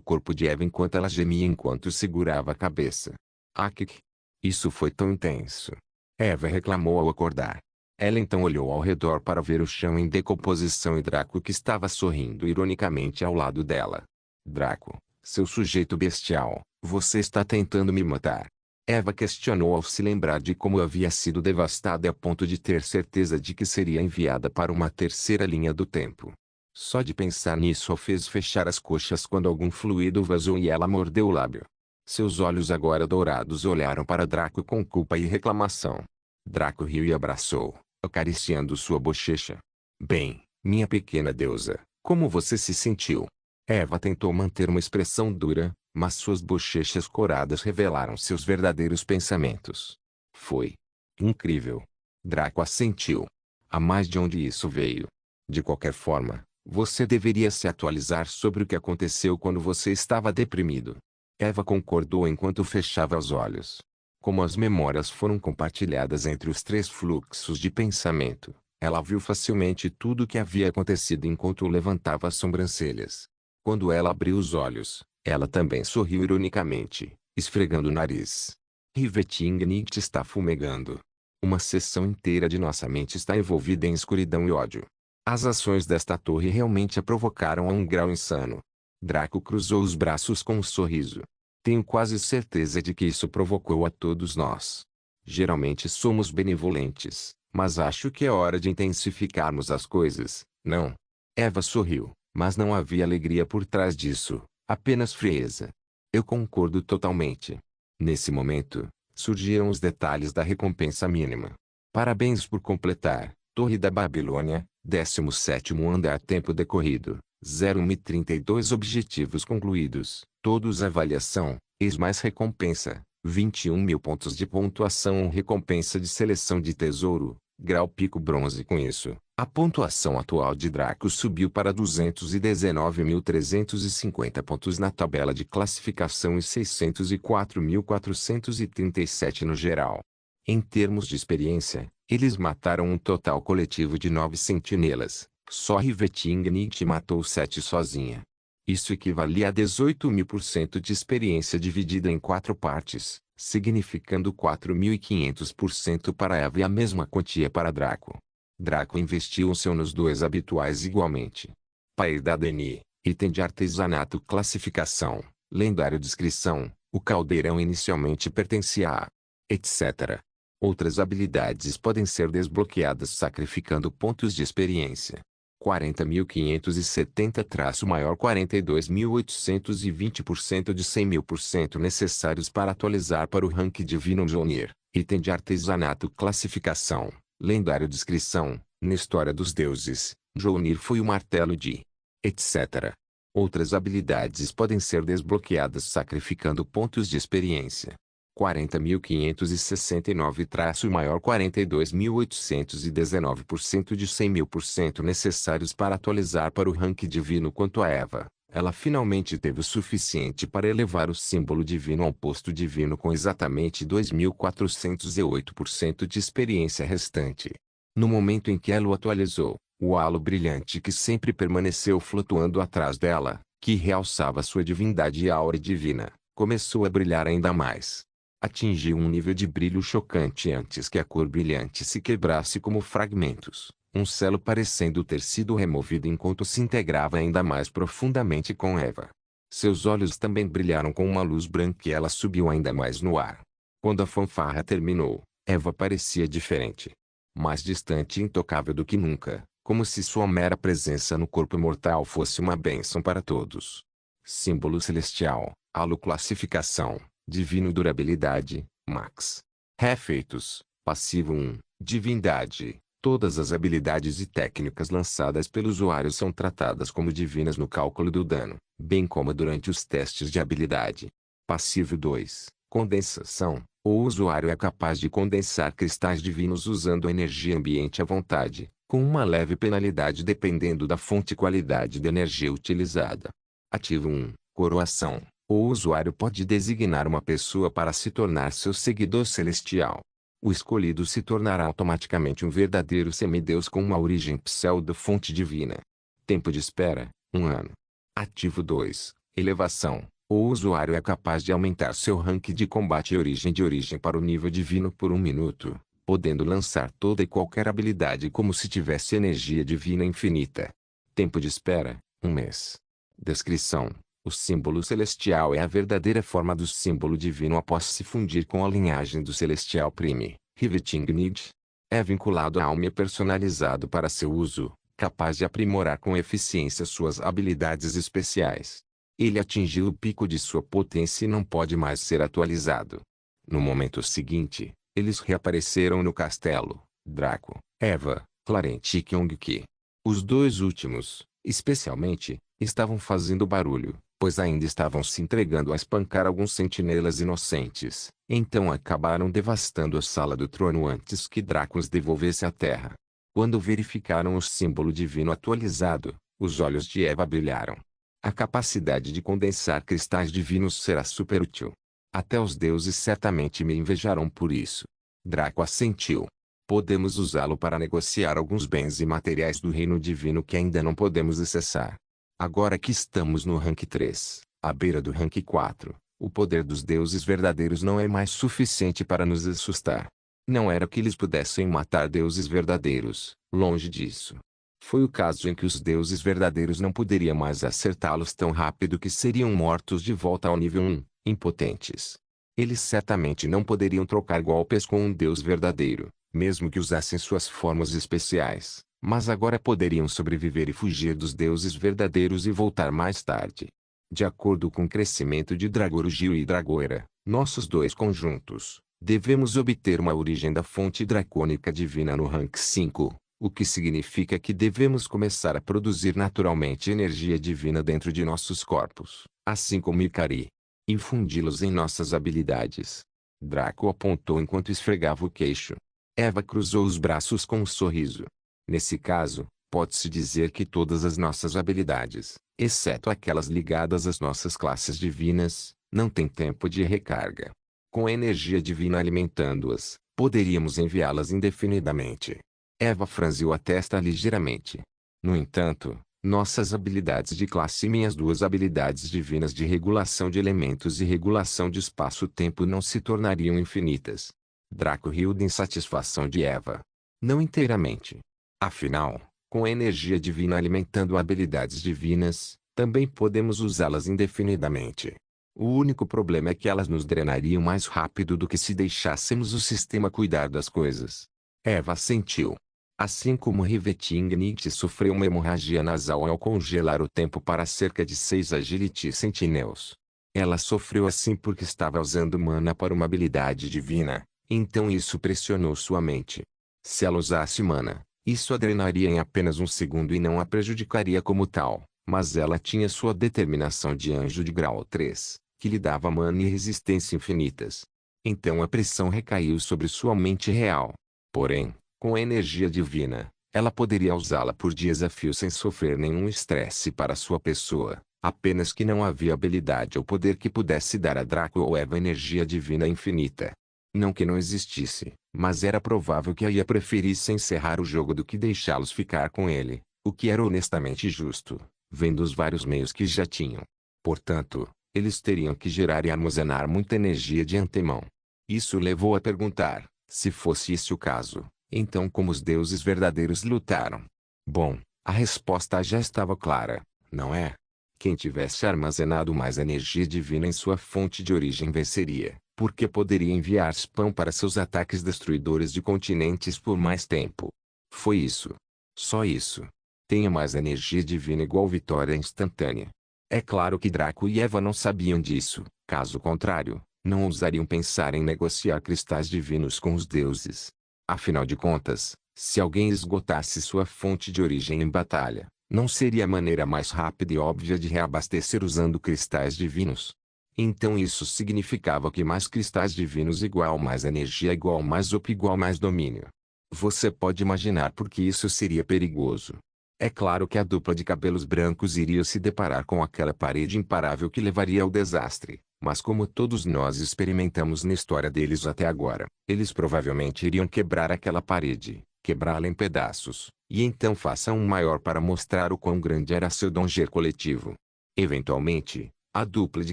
corpo de Eva enquanto ela gemia enquanto segurava a cabeça. Akik. Isso foi tão intenso. Eva reclamou ao acordar. Ela então olhou ao redor para ver o chão em decomposição e Draco que estava sorrindo ironicamente ao lado dela. Draco, seu sujeito bestial, você está tentando me matar. Eva questionou ao se lembrar de como havia sido devastada a ponto de ter certeza de que seria enviada para uma terceira linha do tempo. Só de pensar nisso a fez fechar as coxas quando algum fluido vazou e ela mordeu o lábio. Seus olhos agora dourados olharam para Draco com culpa e reclamação. Draco riu e abraçou, acariciando sua bochecha. Bem, minha pequena deusa, como você se sentiu? Eva tentou manter uma expressão dura, mas suas bochechas coradas revelaram seus verdadeiros pensamentos. Foi incrível. Draco assentiu. A mais de onde isso veio? De qualquer forma, você deveria se atualizar sobre o que aconteceu quando você estava deprimido. Eva concordou enquanto fechava os olhos. Como as memórias foram compartilhadas entre os três fluxos de pensamento, ela viu facilmente tudo o que havia acontecido enquanto levantava as sobrancelhas. Quando ela abriu os olhos, ela também sorriu ironicamente, esfregando o nariz. Rivetingnight está fumegando. Uma seção inteira de nossa mente está envolvida em escuridão e ódio. As ações desta torre realmente a provocaram a um grau insano. Draco cruzou os braços com um sorriso. Tenho quase certeza de que isso provocou a todos nós. Geralmente somos benevolentes, mas acho que é hora de intensificarmos as coisas, não? Eva sorriu, mas não havia alegria por trás disso, apenas frieza. Eu concordo totalmente. Nesse momento, surgiram os detalhes da recompensa mínima. Parabéns por completar, Torre da Babilônia, 17º andar tempo decorrido. 0,32 objetivos concluídos, todos avaliação, mais recompensa, 21.000 pontos de pontuação recompensa de seleção de tesouro, grau pico bronze. Com isso, a pontuação atual de Draco subiu para 219.350 pontos na tabela de classificação e 604.437 no geral. Em termos de experiência, Eles mataram um total coletivo de 9 sentinelas. Só Rivetingnight matou 7 sozinha. Isso equivalia a 18.000% de experiência dividida em 4 partes, significando 4.500% para Eva e a mesma quantia para Draco. Draco investiu o seu nos dois habituais igualmente. Paidadeni, item de artesanato classificação, lendário descrição, o caldeirão inicialmente pertencia a... etc. Outras habilidades podem ser desbloqueadas sacrificando pontos de experiência. 40.570 maior 42.820% de 100.000% necessários para atualizar para o rank divino Mjolnir, item de artesanato classificação, lendário descrição, na história dos deuses, Mjolnir foi o martelo de... etc. Outras habilidades podem ser desbloqueadas sacrificando pontos de experiência. 40.569 maior 42.819% de 100.000% necessários para atualizar para o rank divino. Quanto a Eva, ela finalmente teve o suficiente para elevar o símbolo divino ao posto divino com exatamente 2.408% de experiência restante. No momento em que ela o atualizou, o halo brilhante que sempre permaneceu flutuando atrás dela, que realçava sua divindade e aura divina, começou a brilhar ainda mais. Atingiu um nível de brilho chocante antes que a cor brilhante se quebrasse como fragmentos, um selo parecendo ter sido removido enquanto se integrava ainda mais profundamente com Eva. Seus olhos também brilharam com uma luz branca e ela subiu ainda mais no ar. Quando a fanfarra terminou, Eva parecia diferente. Mais distante e intocável do que nunca, como se sua mera presença no corpo mortal fosse uma bênção para todos. Símbolo celestial, halo classificação. Divino durabilidade, Max. Refeitos, passivo 1, divindade. Todas as habilidades e técnicas lançadas pelo usuário são tratadas como divinas no cálculo do dano, bem como durante os testes de habilidade. Passivo 2, condensação. O usuário é capaz de condensar cristais divinos usando a energia ambiente à vontade, com uma leve penalidade dependendo da fonte e qualidade da energia utilizada. Ativo 1, coroação. O usuário pode designar uma pessoa para se tornar seu seguidor celestial. O escolhido se tornará automaticamente um verdadeiro semideus com uma origem pseudo-fonte divina. Tempo de espera, 1 ano. Ativo 2, elevação. O usuário é capaz de aumentar seu rank de combate de origem para o nível divino por 1 minuto, podendo lançar toda e qualquer habilidade como se tivesse energia divina infinita. Tempo de espera, 1 mês. Descrição. O símbolo celestial é a verdadeira forma do símbolo divino após se fundir com a linhagem do Celestial Prime, Rivetingnight. É vinculado a alma e personalizado para seu uso, capaz de aprimorar com eficiência suas habilidades especiais. Ele atingiu o pico de sua potência e não pode mais ser atualizado. No momento seguinte, eles reapareceram no castelo, Draco, Eva, Clarence e Kyung-ki. Os dois últimos, especialmente, estavam fazendo barulho, pois ainda estavam se entregando a espancar alguns sentinelas inocentes. Então acabaram devastando a sala do trono antes que Draco os devolvesse à terra. Quando verificaram o símbolo divino atualizado, os olhos de Eva brilharam. A capacidade de condensar cristais divinos será super útil. Até os deuses certamente me invejarão por isso. Draco assentiu. Podemos usá-lo para negociar alguns bens e materiais do reino divino que ainda não podemos acessar. Agora que estamos no rank 3, à beira do rank 4, o poder dos deuses verdadeiros não é mais suficiente para nos assustar. Não era que eles pudessem matar deuses verdadeiros, longe disso. Foi o caso em que os deuses verdadeiros não poderiam mais acertá-los tão rápido que seriam mortos de volta ao nível 1, impotentes. Eles certamente não poderiam trocar golpes com um deus verdadeiro, mesmo que usassem suas formas especiais. Mas agora poderiam sobreviver e fugir dos deuses verdadeiros e voltar mais tarde. De acordo com o crescimento de Dragorugil e Dragoera, nossos dois conjuntos, devemos obter uma origem da fonte dracônica divina no rank 5, o que significa que devemos começar a produzir naturalmente energia divina dentro de nossos corpos, assim como Ikari. Infundi-los em nossas habilidades. Draco apontou enquanto esfregava o queixo. Eva cruzou os braços com um sorriso. Nesse caso, pode-se dizer que todas as nossas habilidades, exceto aquelas ligadas às nossas classes divinas, não têm tempo de recarga. Com a energia divina alimentando-as, poderíamos enviá-las indefinidamente. Eva franziu a testa ligeiramente. No entanto, nossas habilidades de classe e minhas duas habilidades divinas de regulação de elementos e regulação de espaço-tempo não se tornariam infinitas. Draco riu de insatisfação de Eva. Não inteiramente. Afinal, com a energia divina alimentando habilidades divinas, também podemos usá-las indefinidamente. O único problema é que elas nos drenariam mais rápido do que se deixássemos o sistema cuidar das coisas. Eva sentiu. Assim como Riveting sofreu uma hemorragia nasal ao congelar o tempo para cerca de 6 Agility Sentinels. Ela sofreu assim porque estava usando mana para uma habilidade divina, então isso pressionou sua mente. Se ela usasse mana, isso a drenaria em apenas um segundo e não a prejudicaria como tal, mas ela tinha sua determinação de anjo de grau 3, que lhe dava mana e resistência infinitas. Então a pressão recaiu sobre sua mente real. Porém, com a energia divina, ela poderia usá-la por dias a fio sem sofrer nenhum estresse para sua pessoa, apenas que não havia habilidade ou poder que pudesse dar a Draco ou Eva energia divina infinita. Não que não existisse, mas era provável que a ia preferisse encerrar o jogo do que deixá-los ficar com ele, o que era honestamente justo, vendo os vários meios que já tinham. Portanto, eles teriam que gerar e armazenar muita energia de antemão. Isso levou a perguntar, se fosse esse o caso, então como os deuses verdadeiros lutaram? Bom, a resposta já estava clara, não é? Quem tivesse armazenado mais energia divina em sua fonte de origem venceria, porque poderia enviar spam para seus ataques destruidores de continentes por mais tempo. Foi isso. Só isso. Tenha mais energia divina igual vitória instantânea. É claro que Draco e Eva não sabiam disso, caso contrário, não ousariam pensar em negociar cristais divinos com os deuses. Afinal de contas, se alguém esgotasse sua fonte de origem em batalha, não seria a maneira mais rápida e óbvia de reabastecer usando cristais divinos? Então isso significava que mais cristais divinos igual mais energia igual mais OP igual mais domínio. Você pode imaginar por que isso seria perigoso. É claro que a dupla de cabelos brancos iria se deparar com aquela parede imparável que levaria ao desastre, mas como todos nós experimentamos na história deles até agora, eles provavelmente iriam quebrar aquela parede, quebrá-la em pedaços, e então façam um maior para mostrar o quão grande era seu danger coletivo. Eventualmente, a dupla de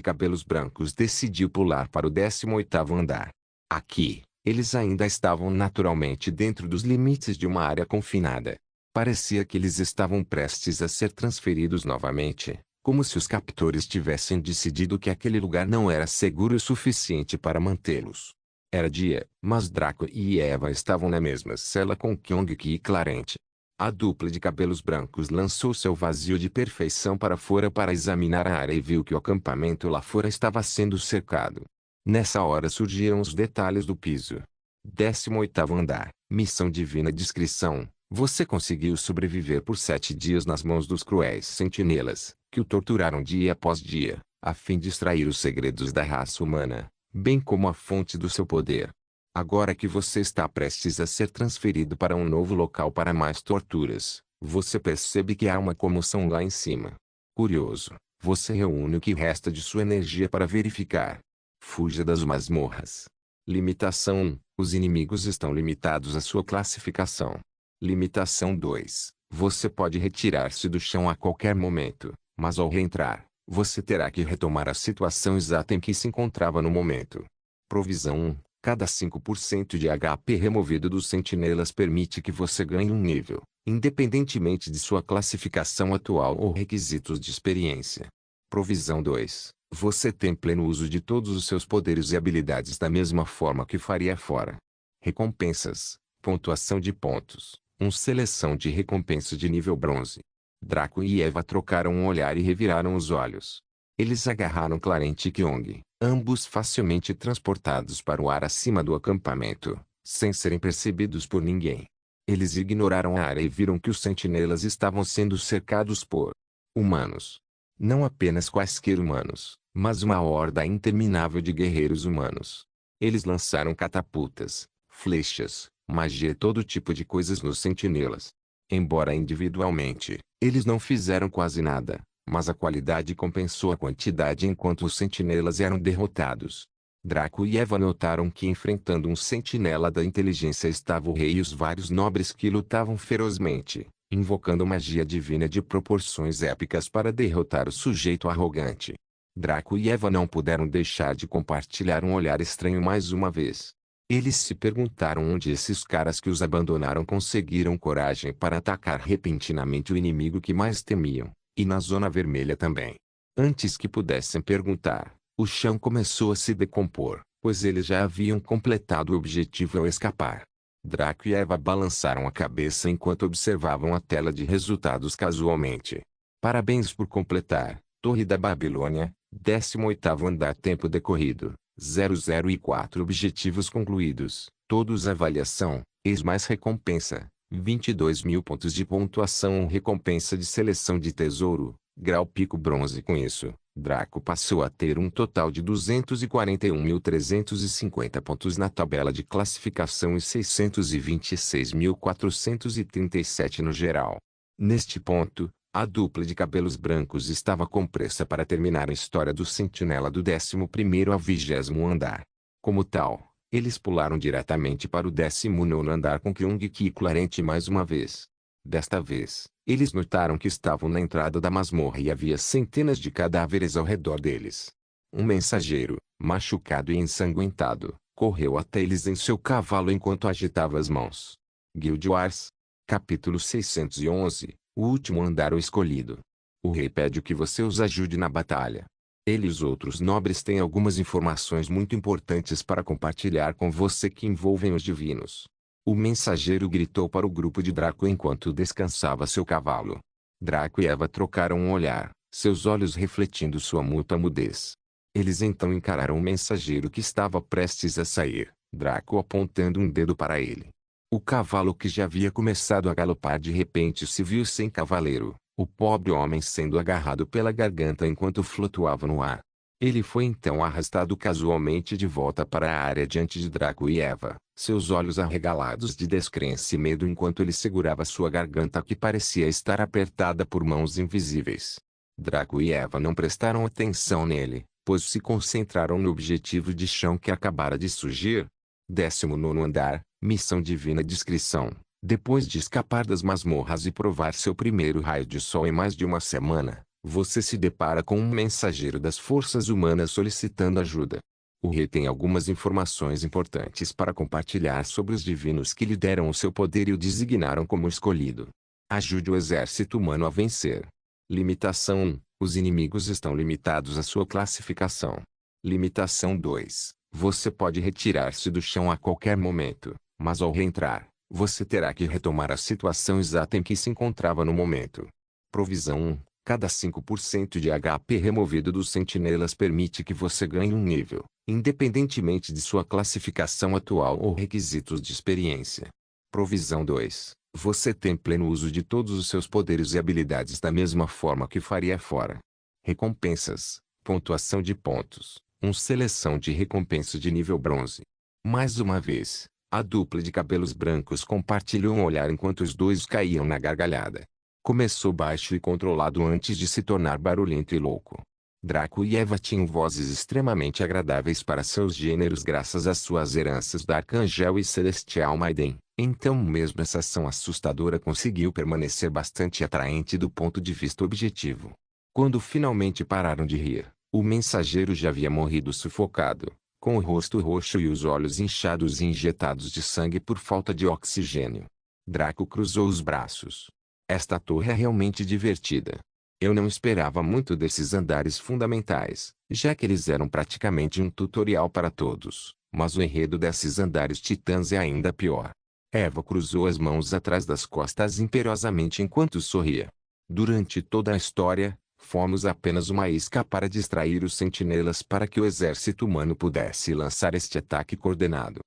cabelos brancos decidiu pular para o 18º andar. Aqui, eles ainda estavam naturalmente dentro dos limites de uma área confinada. Parecia que eles estavam prestes a ser transferidos novamente, como se os captores tivessem decidido que aquele lugar não era seguro o suficiente para mantê-los. Era dia, mas Draco e Eva estavam na mesma cela com Kyung-ki e Clarente. A dupla de cabelos brancos lançou seu vazio de perfeição para fora para examinar a área e viu que o acampamento lá fora estava sendo cercado. Nessa hora surgiram os detalhes do piso. 18º andar, missão divina descrição. Você conseguiu sobreviver por 7 dias nas mãos dos cruéis sentinelas, que o torturaram dia após dia, a fim de extrair os segredos da raça humana, bem como a fonte do seu poder. Agora que você está prestes a ser transferido para um novo local para mais torturas, você percebe que há uma comoção lá em cima. Curioso, você reúne o que resta de sua energia para verificar. Fuja das masmorras. Limitação 1. Os inimigos estão limitados à sua classificação. Limitação 2. Você pode retirar-se do chão a qualquer momento, mas ao reentrar, você terá que retomar a situação exata em que se encontrava no momento. Provisão 1. Cada 5% de HP removido dos sentinelas permite que você ganhe um nível, independentemente de sua classificação atual ou requisitos de experiência. Provisão 2. Você tem pleno uso de todos os seus poderes e habilidades da mesma forma que faria fora. Recompensas. Pontuação de pontos. Seleção de recompensa de nível bronze. Draco e Eva trocaram um olhar e reviraram os olhos. Eles agarraram Clarente e Kyung, ambos facilmente transportados para o ar acima do acampamento, sem serem percebidos por ninguém. Eles ignoraram a área e viram que os sentinelas estavam sendo cercados por humanos. Não apenas quaisquer humanos, mas uma horda interminável de guerreiros humanos. Eles lançaram catapultas, flechas, magia e todo tipo de coisas nos sentinelas. Embora individualmente, eles não fizeram quase nada, mas a qualidade compensou a quantidade enquanto os sentinelas eram derrotados. Draco e Eva notaram que enfrentando um sentinela da inteligência estava o rei e os vários nobres que lutavam ferozmente, invocando magia divina de proporções épicas para derrotar o sujeito arrogante. Draco e Eva não puderam deixar de compartilhar um olhar estranho mais uma vez. Eles se perguntaram onde esses caras que os abandonaram conseguiram coragem para atacar repentinamente o inimigo que mais temiam, e na Zona Vermelha também. Antes que pudessem perguntar, o chão começou a se decompor, pois eles já haviam completado o objetivo ao escapar. Draco e Eva balançaram a cabeça enquanto observavam a tela de resultados casualmente. Parabéns por completar, Torre da Babilônia, 18º andar, tempo decorrido, 004 objetivos concluídos, todos avaliação, ex mais recompensa, 22.000 pontos de pontuação, recompensa de seleção de tesouro, grau pico bronze. Com isso, Draco passou a ter um total de 241.350 pontos na tabela de classificação e 626.437 no geral. Neste ponto, a dupla de cabelos brancos estava com pressa para terminar a história do sentinela do 11º ao 20º andar. Como tal, eles pularam diretamente para o 19º andar com Kyung-Ki e Clarence mais uma vez. Desta vez, eles notaram que estavam na entrada da masmorra e havia centenas de cadáveres ao redor deles. Um mensageiro, machucado e ensanguentado, correu até eles em seu cavalo enquanto agitava as mãos. Guild Wars. Capítulo 611. O último andar, o escolhido. O rei pede que você os ajude na batalha. Ele e os outros nobres têm algumas informações muito importantes para compartilhar com você que envolvem os divinos. O mensageiro gritou para o grupo de Draco enquanto descansava seu cavalo. Draco e Eva trocaram um olhar, seus olhos refletindo sua mútua mudez. Eles então encararam o mensageiro que estava prestes a sair, Draco apontando um dedo para ele. O cavalo que já havia começado a galopar de repente se viu sem cavaleiro, o pobre homem sendo agarrado pela garganta enquanto flutuava no ar. Ele foi então arrastado casualmente de volta para a área diante de Draco e Eva, seus olhos arregalados de descrença e medo enquanto ele segurava sua garganta que parecia estar apertada por mãos invisíveis. Draco e Eva não prestaram atenção nele, pois se concentraram no objetivo de chão que acabara de surgir. 19º andar, missão divina. Descrição: depois de escapar das masmorras e provar seu primeiro raio de sol em mais de uma semana, você se depara com um mensageiro das forças humanas solicitando ajuda. O rei tem algumas informações importantes para compartilhar sobre os divinos que lhe deram o seu poder e o designaram como escolhido. Ajude o exército humano a vencer. Limitação 1. Os inimigos estão limitados à sua classificação. Limitação 2. Você pode retirar-se do chão a qualquer momento, mas ao reentrar, você terá que retomar a situação exata em que se encontrava no momento. Provisão 1. Cada 5% de HP removido dos sentinelas permite que você ganhe um nível, independentemente de sua classificação atual ou requisitos de experiência. Provisão 2. Você tem pleno uso de todos os seus poderes e habilidades da mesma forma que faria fora. Recompensas. Pontuação de pontos. Seleção de recompensa de nível bronze. Mais uma vez, a dupla de cabelos brancos compartilhou um olhar enquanto os dois caíam na gargalhada. Começou baixo e controlado antes de se tornar barulhento e louco. Draco e Eva tinham vozes extremamente agradáveis para seus gêneros graças às suas heranças da Arcangel e Celestial Maiden. Então mesmo essa ação assustadora conseguiu permanecer bastante atraente do ponto de vista objetivo. Quando finalmente pararam de rir, o mensageiro já havia morrido sufocado, com o rosto roxo e os olhos inchados e injetados de sangue por falta de oxigênio. Draco cruzou os braços. Esta torre é realmente divertida. Eu não esperava muito desses andares fundamentais, já que eles eram praticamente um tutorial para todos, mas o enredo desses andares titãs é ainda pior. Eva cruzou as mãos atrás das costas imperiosamente enquanto sorria. Durante toda a história, fomos apenas uma isca para distrair os sentinelas para que o exército humano pudesse lançar este ataque coordenado.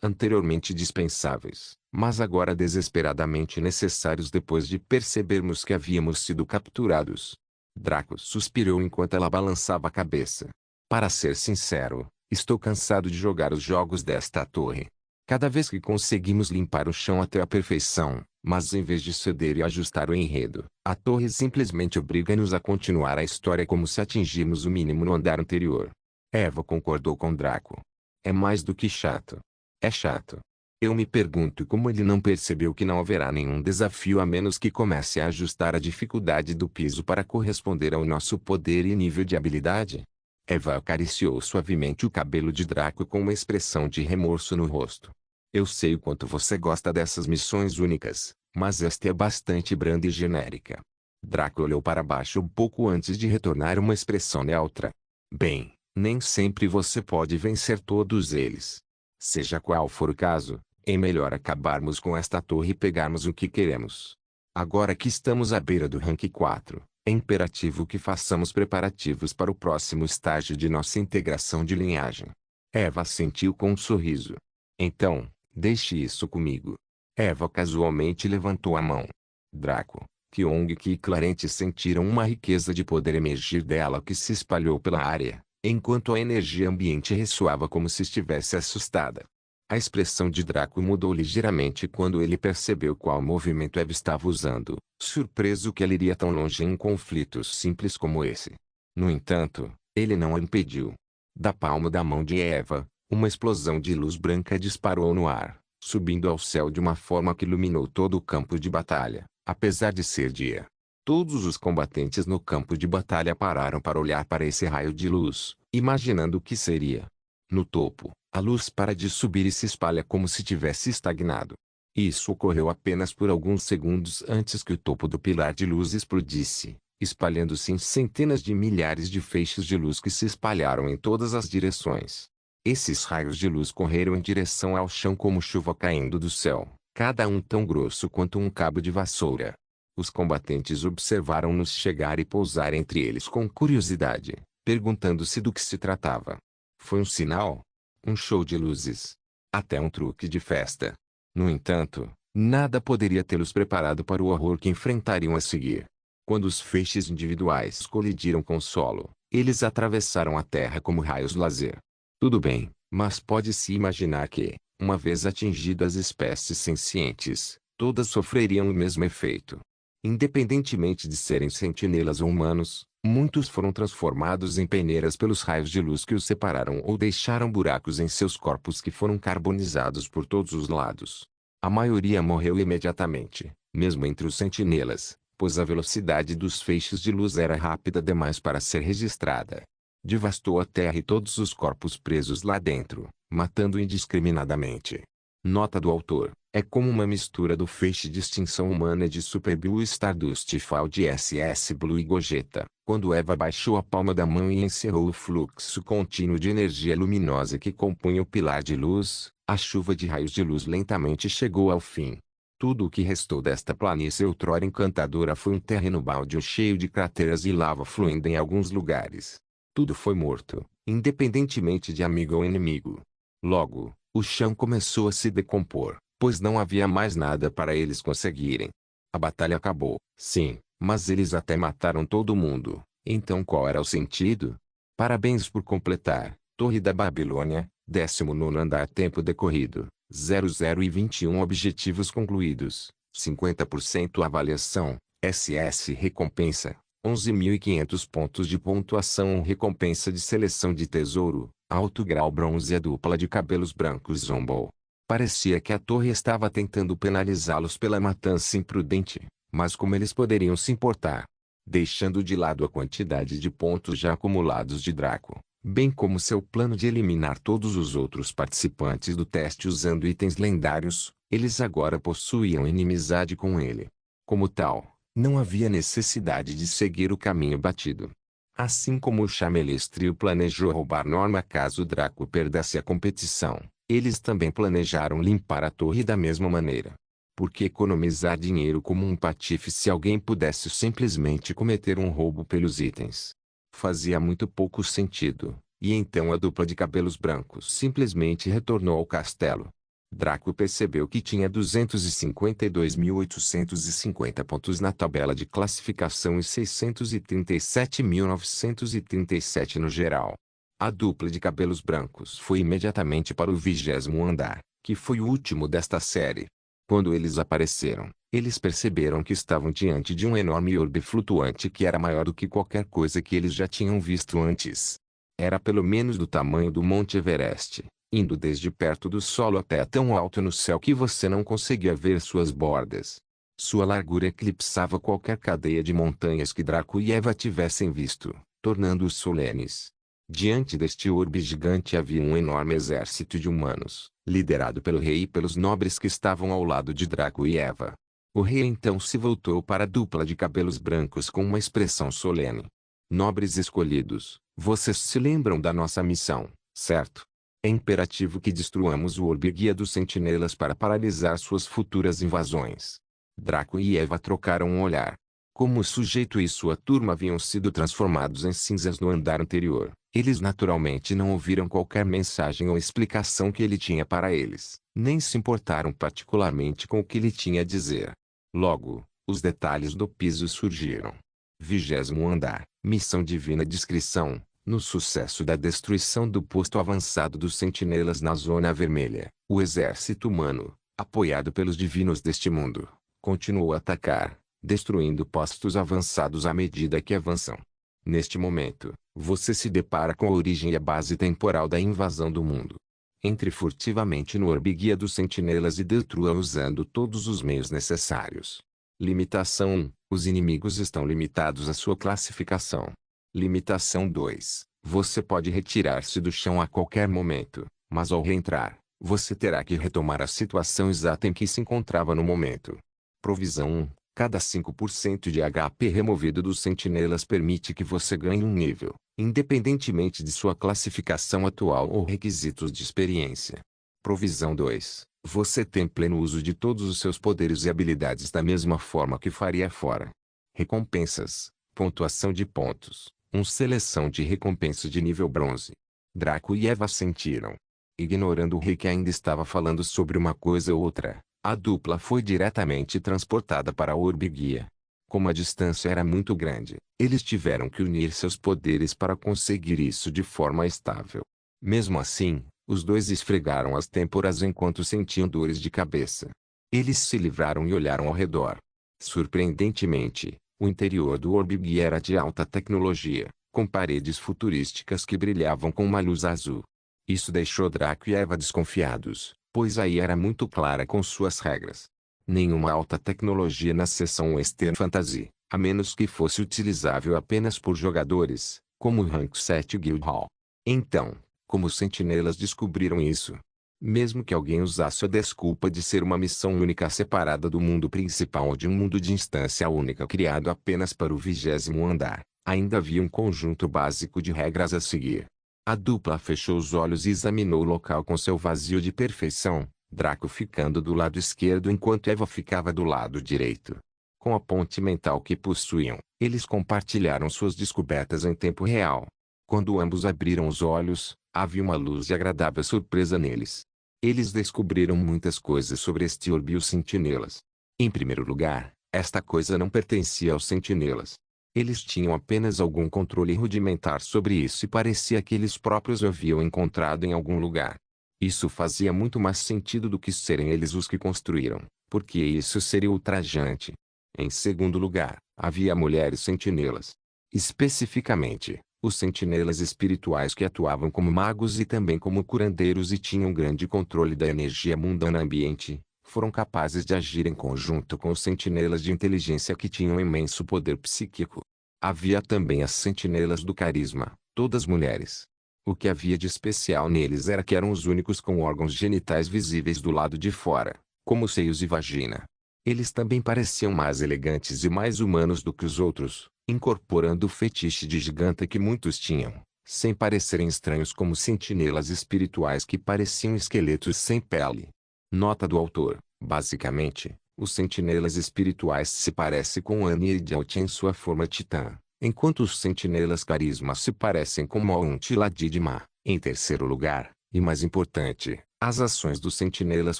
Anteriormente dispensáveis, mas agora desesperadamente necessários depois de percebermos que havíamos sido capturados. Draco suspirou enquanto ela balançava a cabeça. Para ser sincero, estou cansado de jogar os jogos desta torre. Cada vez que conseguimos limpar o chão até a perfeição, mas em vez de ceder e ajustar o enredo, a torre simplesmente obriga-nos a continuar a história como se atingirmos o mínimo no andar anterior. Eva concordou com Draco. É mais do que chato. É chato. Eu me pergunto como ele não percebeu que não haverá nenhum desafio a menos que comece a ajustar a dificuldade do piso para corresponder ao nosso poder e nível de habilidade. Eva acariciou suavemente o cabelo de Draco com uma expressão de remorso no rosto. Eu sei o quanto você gosta dessas missões únicas, mas esta é bastante branda e genérica. Draco olhou para baixo um pouco antes de retornar uma expressão neutra. Bem, nem sempre você pode vencer todos eles. Seja qual for o caso, é melhor acabarmos com esta torre e pegarmos o que queremos. Agora que estamos à beira do rank 4, é imperativo que façamos preparativos para o próximo estágio de nossa integração de linhagem. Eva assentiu com um sorriso. Então, deixe isso comigo. Eva casualmente levantou a mão. Draco, Kyong e Clarente sentiram uma riqueza de poder emergir dela que se espalhou pela área, enquanto a energia ambiente ressoava como se estivesse assustada. A expressão de Draco mudou ligeiramente quando ele percebeu qual movimento Eva estava usando, surpreso que ela iria tão longe em conflitos simples como esse. No entanto, ele não a impediu. Da palma da mão de Eva, uma explosão de luz branca disparou no ar, subindo ao céu de uma forma que iluminou todo o campo de batalha, apesar de ser dia. Todos os combatentes no campo de batalha pararam para olhar para esse raio de luz, imaginando o que seria. No topo, a luz para de subir e se espalha como se tivesse estagnado. Isso ocorreu apenas por alguns segundos antes que o topo do pilar de luz explodisse, espalhando-se em centenas de milhares de feixes de luz que se espalharam em todas as direções. Esses raios de luz correram em direção ao chão como chuva caindo do céu, cada um tão grosso quanto um cabo de vassoura. Os combatentes observaram-nos chegar e pousar entre eles com curiosidade, perguntando-se do que se tratava. Foi um sinal? Um show de luzes? Até um truque de festa? No entanto, nada poderia tê-los preparado para o horror que enfrentariam a seguir. Quando os feixes individuais colidiram com o solo, eles atravessaram a terra como raios laser. Tudo bem, mas pode-se imaginar que, uma vez atingidas as espécies sencientes, todas sofreriam o mesmo efeito. Independentemente de serem sentinelas ou humanos, muitos foram transformados em peneiras pelos raios de luz que os separaram ou deixaram buracos em seus corpos que foram carbonizados por todos os lados. A maioria morreu imediatamente, mesmo entre os sentinelas, pois a velocidade dos feixes de luz era rápida demais para ser registrada. Devastou a terra e todos os corpos presos lá dentro, matando indiscriminadamente. Nota do autor: é como uma mistura do feixe de extinção humana de Super Blue Stardust Fall de SS Blue e Gogeta, quando Eva baixou a palma da mão e encerrou o fluxo contínuo de energia luminosa que compunha o pilar de luz, a chuva de raios de luz lentamente chegou ao fim. Tudo o que restou desta planície outrora encantadora foi um terreno baldio cheio de crateras e lava fluindo em alguns lugares. Tudo foi morto, independentemente de amigo ou inimigo. Logo, o chão começou a se decompor, pois não havia mais nada para eles conseguirem. A batalha acabou, sim, mas eles até mataram todo mundo. Então qual era o sentido? Parabéns por completar. Torre da Babilônia, 19º andar, tempo decorrido, 00:21 objetivos concluídos, 50% avaliação, SS recompensa, 11.500 pontos de pontuação, recompensa de seleção de tesouro, alto grau bronze. A dupla de cabelos brancos zombou. Parecia que a torre estava tentando penalizá-los pela matança imprudente, mas como eles poderiam se importar? Deixando de lado a quantidade de pontos já acumulados de Draco, bem como seu plano de eliminar todos os outros participantes do teste usando itens lendários, eles agora possuíam inimizade com ele. Como tal, não havia necessidade de seguir o caminho batido. Assim como o Chamelistrio planejou roubar Norma caso Draco perdesse a competição, eles também planejaram limpar a torre da mesma maneira. Por que economizar dinheiro como um patife se alguém pudesse simplesmente cometer um roubo pelos itens? Fazia muito pouco sentido, e então a dupla de cabelos brancos simplesmente retornou ao castelo. Draco percebeu que tinha 252.850 pontos na tabela de classificação e 637.937 no geral. A dupla de cabelos brancos foi imediatamente para o 20º andar, que foi o último desta série. Quando eles apareceram, eles perceberam que estavam diante de um enorme orbe flutuante que era maior do que qualquer coisa que eles já tinham visto antes. Era pelo menos do tamanho do Monte Everest, indo desde perto do solo até tão alto no céu que você não conseguia ver suas bordas. Sua largura eclipsava qualquer cadeia de montanhas que Draco e Eva tivessem visto, tornando-os solenes. Diante deste orbe gigante havia um enorme exército de humanos, liderado pelo rei e pelos nobres que estavam ao lado de Draco e Eva. O rei então se voltou para a dupla de cabelos brancos com uma expressão solene. Nobres escolhidos, vocês se lembram da nossa missão, certo? É imperativo que destruamos o orbe guia dos sentinelas para paralisar suas futuras invasões. Draco e Eva trocaram um olhar. Como o sujeito e sua turma haviam sido transformados em cinzas no andar anterior, eles naturalmente não ouviram qualquer mensagem ou explicação que ele tinha para eles, nem se importaram particularmente com o que ele tinha a dizer. Logo, os detalhes do piso surgiram. 20º andar, missão divina descrição. No sucesso da destruição do posto avançado dos sentinelas na Zona Vermelha, o exército humano, apoiado pelos divinos deste mundo, continuou a atacar, destruindo postos avançados à medida que avançam. Neste momento, você se depara com a origem e a base temporal da invasão do mundo. Entre furtivamente no orbe guia dos sentinelas e destrua usando todos os meios necessários. Limitação 1. Os inimigos estão limitados à sua classificação. Limitação 2. Você pode retirar-se do chão a qualquer momento, mas ao reentrar, você terá que retomar a situação exata em que se encontrava no momento. Provisão 1. Cada 5% de HP removido dos sentinelas permite que você ganhe um nível, independentemente de sua classificação atual ou requisitos de experiência. Provisão 2. Você tem pleno uso de todos os seus poderes e habilidades da mesma forma que faria fora. Recompensas. Pontuação de pontos. Seleção de recompensa de nível bronze. Draco e Eva sentiram. Ignorando o rei que ainda estava falando sobre uma coisa ou outra, a dupla foi diretamente transportada para a orbe guia. Como a distância era muito grande, eles tiveram que unir seus poderes para conseguir isso de forma estável. Mesmo assim, os dois esfregaram as têmporas enquanto sentiam dores de cabeça. Eles se livraram e olharam ao redor. Surpreendentemente, o interior do orbe guia era de alta tecnologia, com paredes futurísticas que brilhavam com uma luz azul. Isso deixou Draco e Eva desconfiados, pois aí era muito clara com suas regras. Nenhuma alta tecnologia na seção Western Fantasy, a menos que fosse utilizável apenas por jogadores, como o Rank 7 Guildhall. Então, como os sentinelas descobriram isso? Mesmo que alguém usasse a desculpa de ser uma missão única separada do mundo principal ou de um mundo de instância única criado apenas para o 20º andar, ainda havia um conjunto básico de regras a seguir. A dupla fechou os olhos e examinou o local com seu vazio de perfeição, Draco ficando do lado esquerdo enquanto Eva ficava do lado direito. Com a ponte mental que possuíam, eles compartilharam suas descobertas em tempo real. Quando ambos abriram os olhos, havia uma luz de agradável surpresa neles. Eles descobriram muitas coisas sobre este orbe e os sentinelas. Em primeiro lugar, esta coisa não pertencia aos sentinelas. Eles tinham apenas algum controle rudimentar sobre isso e parecia que eles próprios o haviam encontrado em algum lugar. Isso fazia muito mais sentido do que serem eles os que construíram, porque isso seria ultrajante. Em segundo lugar, havia mulheres sentinelas. Especificamente, os sentinelas espirituais que atuavam como magos e também como curandeiros e tinham grande controle da energia mundana ambiente, foram capazes de agir em conjunto com os sentinelas de inteligência que tinham imenso poder psíquico. Havia também as sentinelas do carisma, todas mulheres. O que havia de especial neles era que eram os únicos com órgãos genitais visíveis do lado de fora, como seios e vagina. Eles também pareciam mais elegantes e mais humanos do que os outros, incorporando o fetiche de giganta que muitos tinham, sem parecerem estranhos como sentinelas espirituais que pareciam esqueletos sem pele. Nota do autor: basicamente, os sentinelas espirituais se parecem com Annie e Jelt em sua forma titã, enquanto os sentinelas carisma se parecem com Mount Ladidma. Em terceiro lugar, e mais importante, as ações dos sentinelas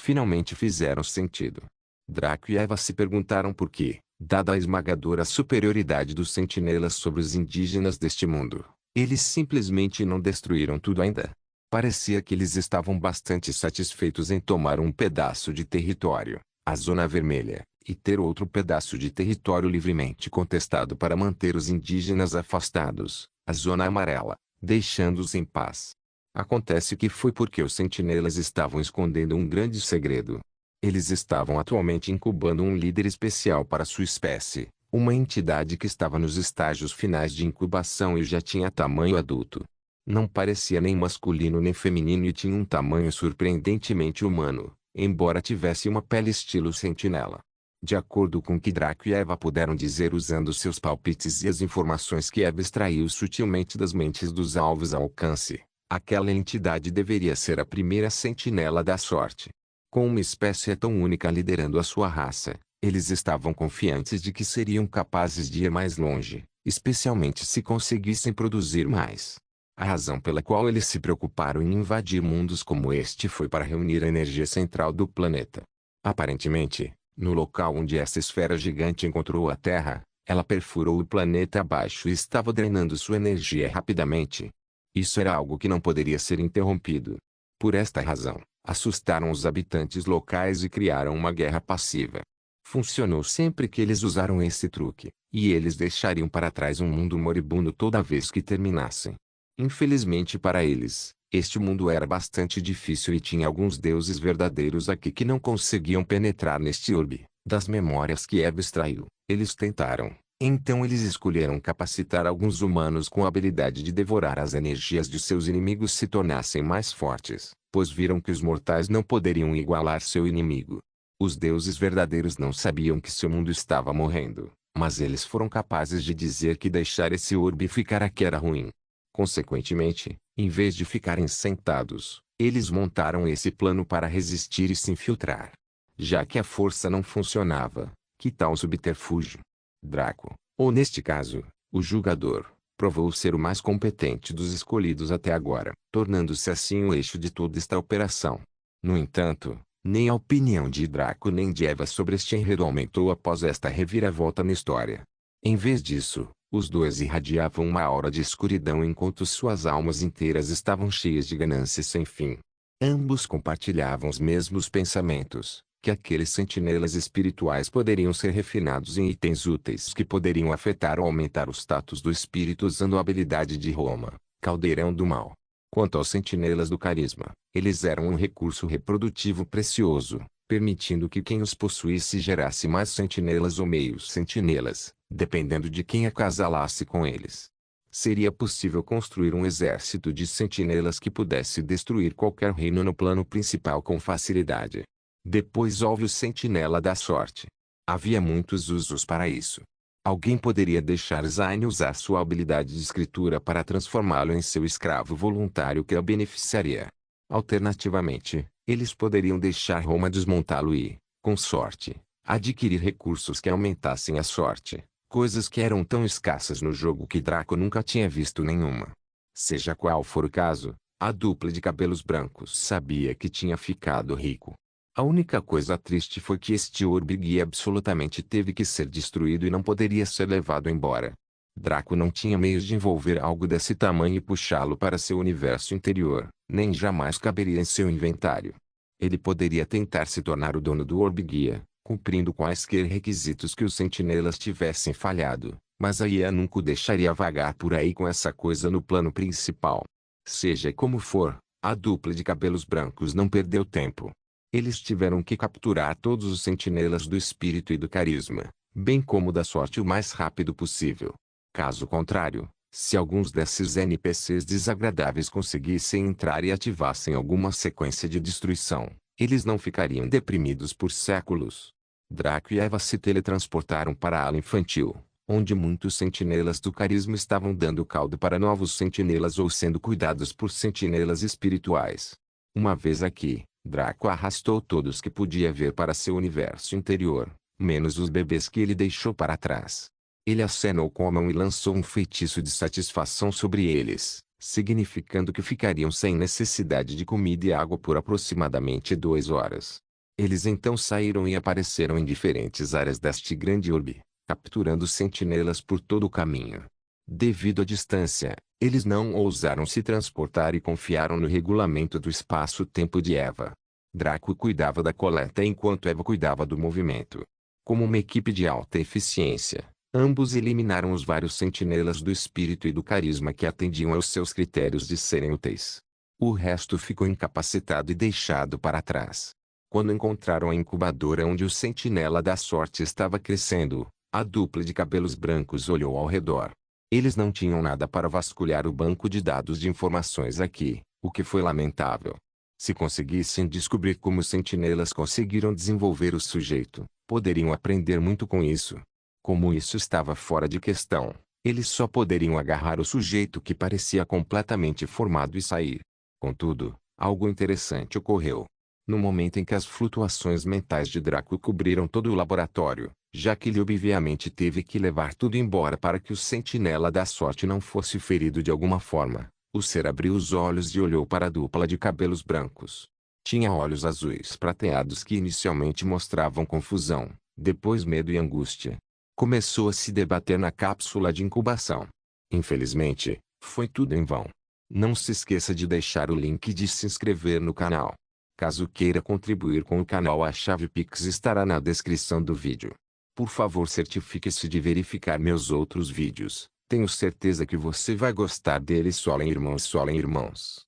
finalmente fizeram sentido. Draco e Eva se perguntaram por que, dada a esmagadora superioridade dos sentinelas sobre os indígenas deste mundo, eles simplesmente não destruíram tudo ainda. Parecia que eles estavam bastante satisfeitos em tomar um pedaço de território, a Zona Vermelha, e ter outro pedaço de território livremente contestado para manter os indígenas afastados, a Zona Amarela, deixando-os em paz. Acontece que foi porque os sentinelas estavam escondendo um grande segredo. Eles estavam atualmente incubando um líder especial para sua espécie, uma entidade que estava nos estágios finais de incubação e já tinha tamanho adulto. Não parecia nem masculino nem feminino e tinha um tamanho surpreendentemente humano, embora tivesse uma pele estilo sentinela. De acordo com o que Draco e Eva puderam dizer usando seus palpites e as informações que Eva extraiu sutilmente das mentes dos alvos ao alcance, aquela entidade deveria ser a primeira sentinela da sorte. Com uma espécie tão única liderando a sua raça, eles estavam confiantes de que seriam capazes de ir mais longe, especialmente se conseguissem produzir mais. A razão pela qual eles se preocuparam em invadir mundos como este foi para reunir a energia central do planeta. Aparentemente, no local onde essa esfera gigante encontrou a Terra, ela perfurou o planeta abaixo e estava drenando sua energia rapidamente. Isso era algo que não poderia ser interrompido. Por esta razão, assustaram os habitantes locais e criaram uma guerra passiva. Funcionou sempre que eles usaram esse truque, e eles deixariam para trás um mundo moribundo toda vez que terminassem. Infelizmente para eles, este mundo era bastante difícil e tinha alguns deuses verdadeiros aqui que não conseguiam penetrar neste orbe. Das memórias que Eva extraiu, eles tentaram. Então eles escolheram capacitar alguns humanos com a habilidade de devorar as energias de seus inimigos se tornassem mais fortes, pois viram que os mortais não poderiam igualar seu inimigo. Os deuses verdadeiros não sabiam que seu mundo estava morrendo, mas eles foram capazes de dizer que deixar esse orbe ficar aqui era ruim. Consequentemente, em vez de ficarem sentados, eles montaram esse plano para resistir e se infiltrar. Já que a força não funcionava, que tal um subterfúgio? Draco, ou neste caso, o julgador, provou ser o mais competente dos escolhidos até agora, tornando-se assim o eixo de toda esta operação. No entanto, nem a opinião de Draco nem de Eva sobre este enredo aumentou após esta reviravolta na história. Em vez disso, os dois irradiavam uma aura de escuridão enquanto suas almas inteiras estavam cheias de ganância sem fim. Ambos compartilhavam os mesmos pensamentos, que aqueles sentinelas espirituais poderiam ser refinados em itens úteis que poderiam afetar ou aumentar o status do espírito usando a habilidade de Roma, caldeirão do mal. Quanto aos sentinelas do carisma, eles eram um recurso reprodutivo precioso, permitindo que quem os possuísse gerasse mais sentinelas ou meios sentinelas, dependendo de quem acasalasse com eles. Seria possível construir um exército de sentinelas que pudesse destruir qualquer reino no plano principal com facilidade. Depois houve o sentinela da sorte. Havia muitos usos para isso. Alguém poderia deixar Zayn usar sua habilidade de escritura para transformá-lo em seu escravo voluntário que a beneficiaria. Alternativamente, eles poderiam deixar Roma desmontá-lo e, com sorte, adquirir recursos que aumentassem a sorte, coisas que eram tão escassas no jogo que Draco nunca tinha visto nenhuma. Seja qual for o caso, a dupla de cabelos brancos sabia que tinha ficado rico. A única coisa triste foi que este orbe guia absolutamente teve que ser destruído e não poderia ser levado embora. Draco não tinha meios de envolver algo desse tamanho e puxá-lo para seu universo interior, nem jamais caberia em seu inventário. Ele poderia tentar se tornar o dono do orbe guia, cumprindo quaisquer requisitos que os sentinelas tivessem falhado, mas a IA nunca o deixaria vagar por aí com essa coisa no plano principal. Seja como for, a dupla de cabelos brancos não perdeu tempo. Eles tiveram que capturar todos os sentinelas do espírito e do carisma, bem como da sorte o mais rápido possível. Caso contrário, se alguns desses NPCs desagradáveis conseguissem entrar e ativassem alguma sequência de destruição, eles não ficariam deprimidos por séculos. Draco e Eva se teletransportaram para a ala infantil, onde muitos sentinelas do carisma estavam dando caldo para novos sentinelas ou sendo cuidados por sentinelas espirituais. Uma vez aqui, Draco arrastou todos que podia ver para seu universo interior, menos os bebês que ele deixou para trás. Ele acenou com a mão e lançou um feitiço de satisfação sobre eles, significando que ficariam sem necessidade de comida e água por aproximadamente 2 horas. Eles então saíram e apareceram em diferentes áreas deste grande orbe, capturando sentinelas por todo o caminho. Devido à distância, eles não ousaram se transportar e confiaram no regulamento do espaço-tempo de Eva. Draco cuidava da coleta enquanto Eva cuidava do movimento. Como uma equipe de alta eficiência, ambos eliminaram os vários sentinelas do espírito e do carisma que atendiam aos seus critérios de serem úteis. O resto ficou incapacitado e deixado para trás. Quando encontraram a incubadora onde o sentinela da sorte estava crescendo, a dupla de cabelos brancos olhou ao redor. Eles não tinham nada para vasculhar o banco de dados de informações aqui, o que foi lamentável. Se conseguissem descobrir como os sentinelas conseguiram desenvolver o sujeito, poderiam aprender muito com isso. Como isso estava fora de questão, eles só poderiam agarrar o sujeito que parecia completamente formado e sair. Contudo, algo interessante ocorreu. No momento em que as flutuações mentais de Draco cobriram todo o laboratório, já que ele obviamente teve que levar tudo embora para que o sentinela da sorte não fosse ferido de alguma forma, o ser abriu os olhos e olhou para a dupla de cabelos brancos. Tinha olhos azuis prateados que inicialmente mostravam confusão, depois medo e angústia. Começou a se debater na cápsula de incubação. Infelizmente, foi tudo em vão. Não se esqueça de deixar o link de se inscrever no canal. Caso queira contribuir com o canal, a chave Pix estará na descrição do vídeo. Por favor, certifique-se de verificar meus outros vídeos. Tenho certeza que você vai gostar deles. Solem irmãos, solem irmãos.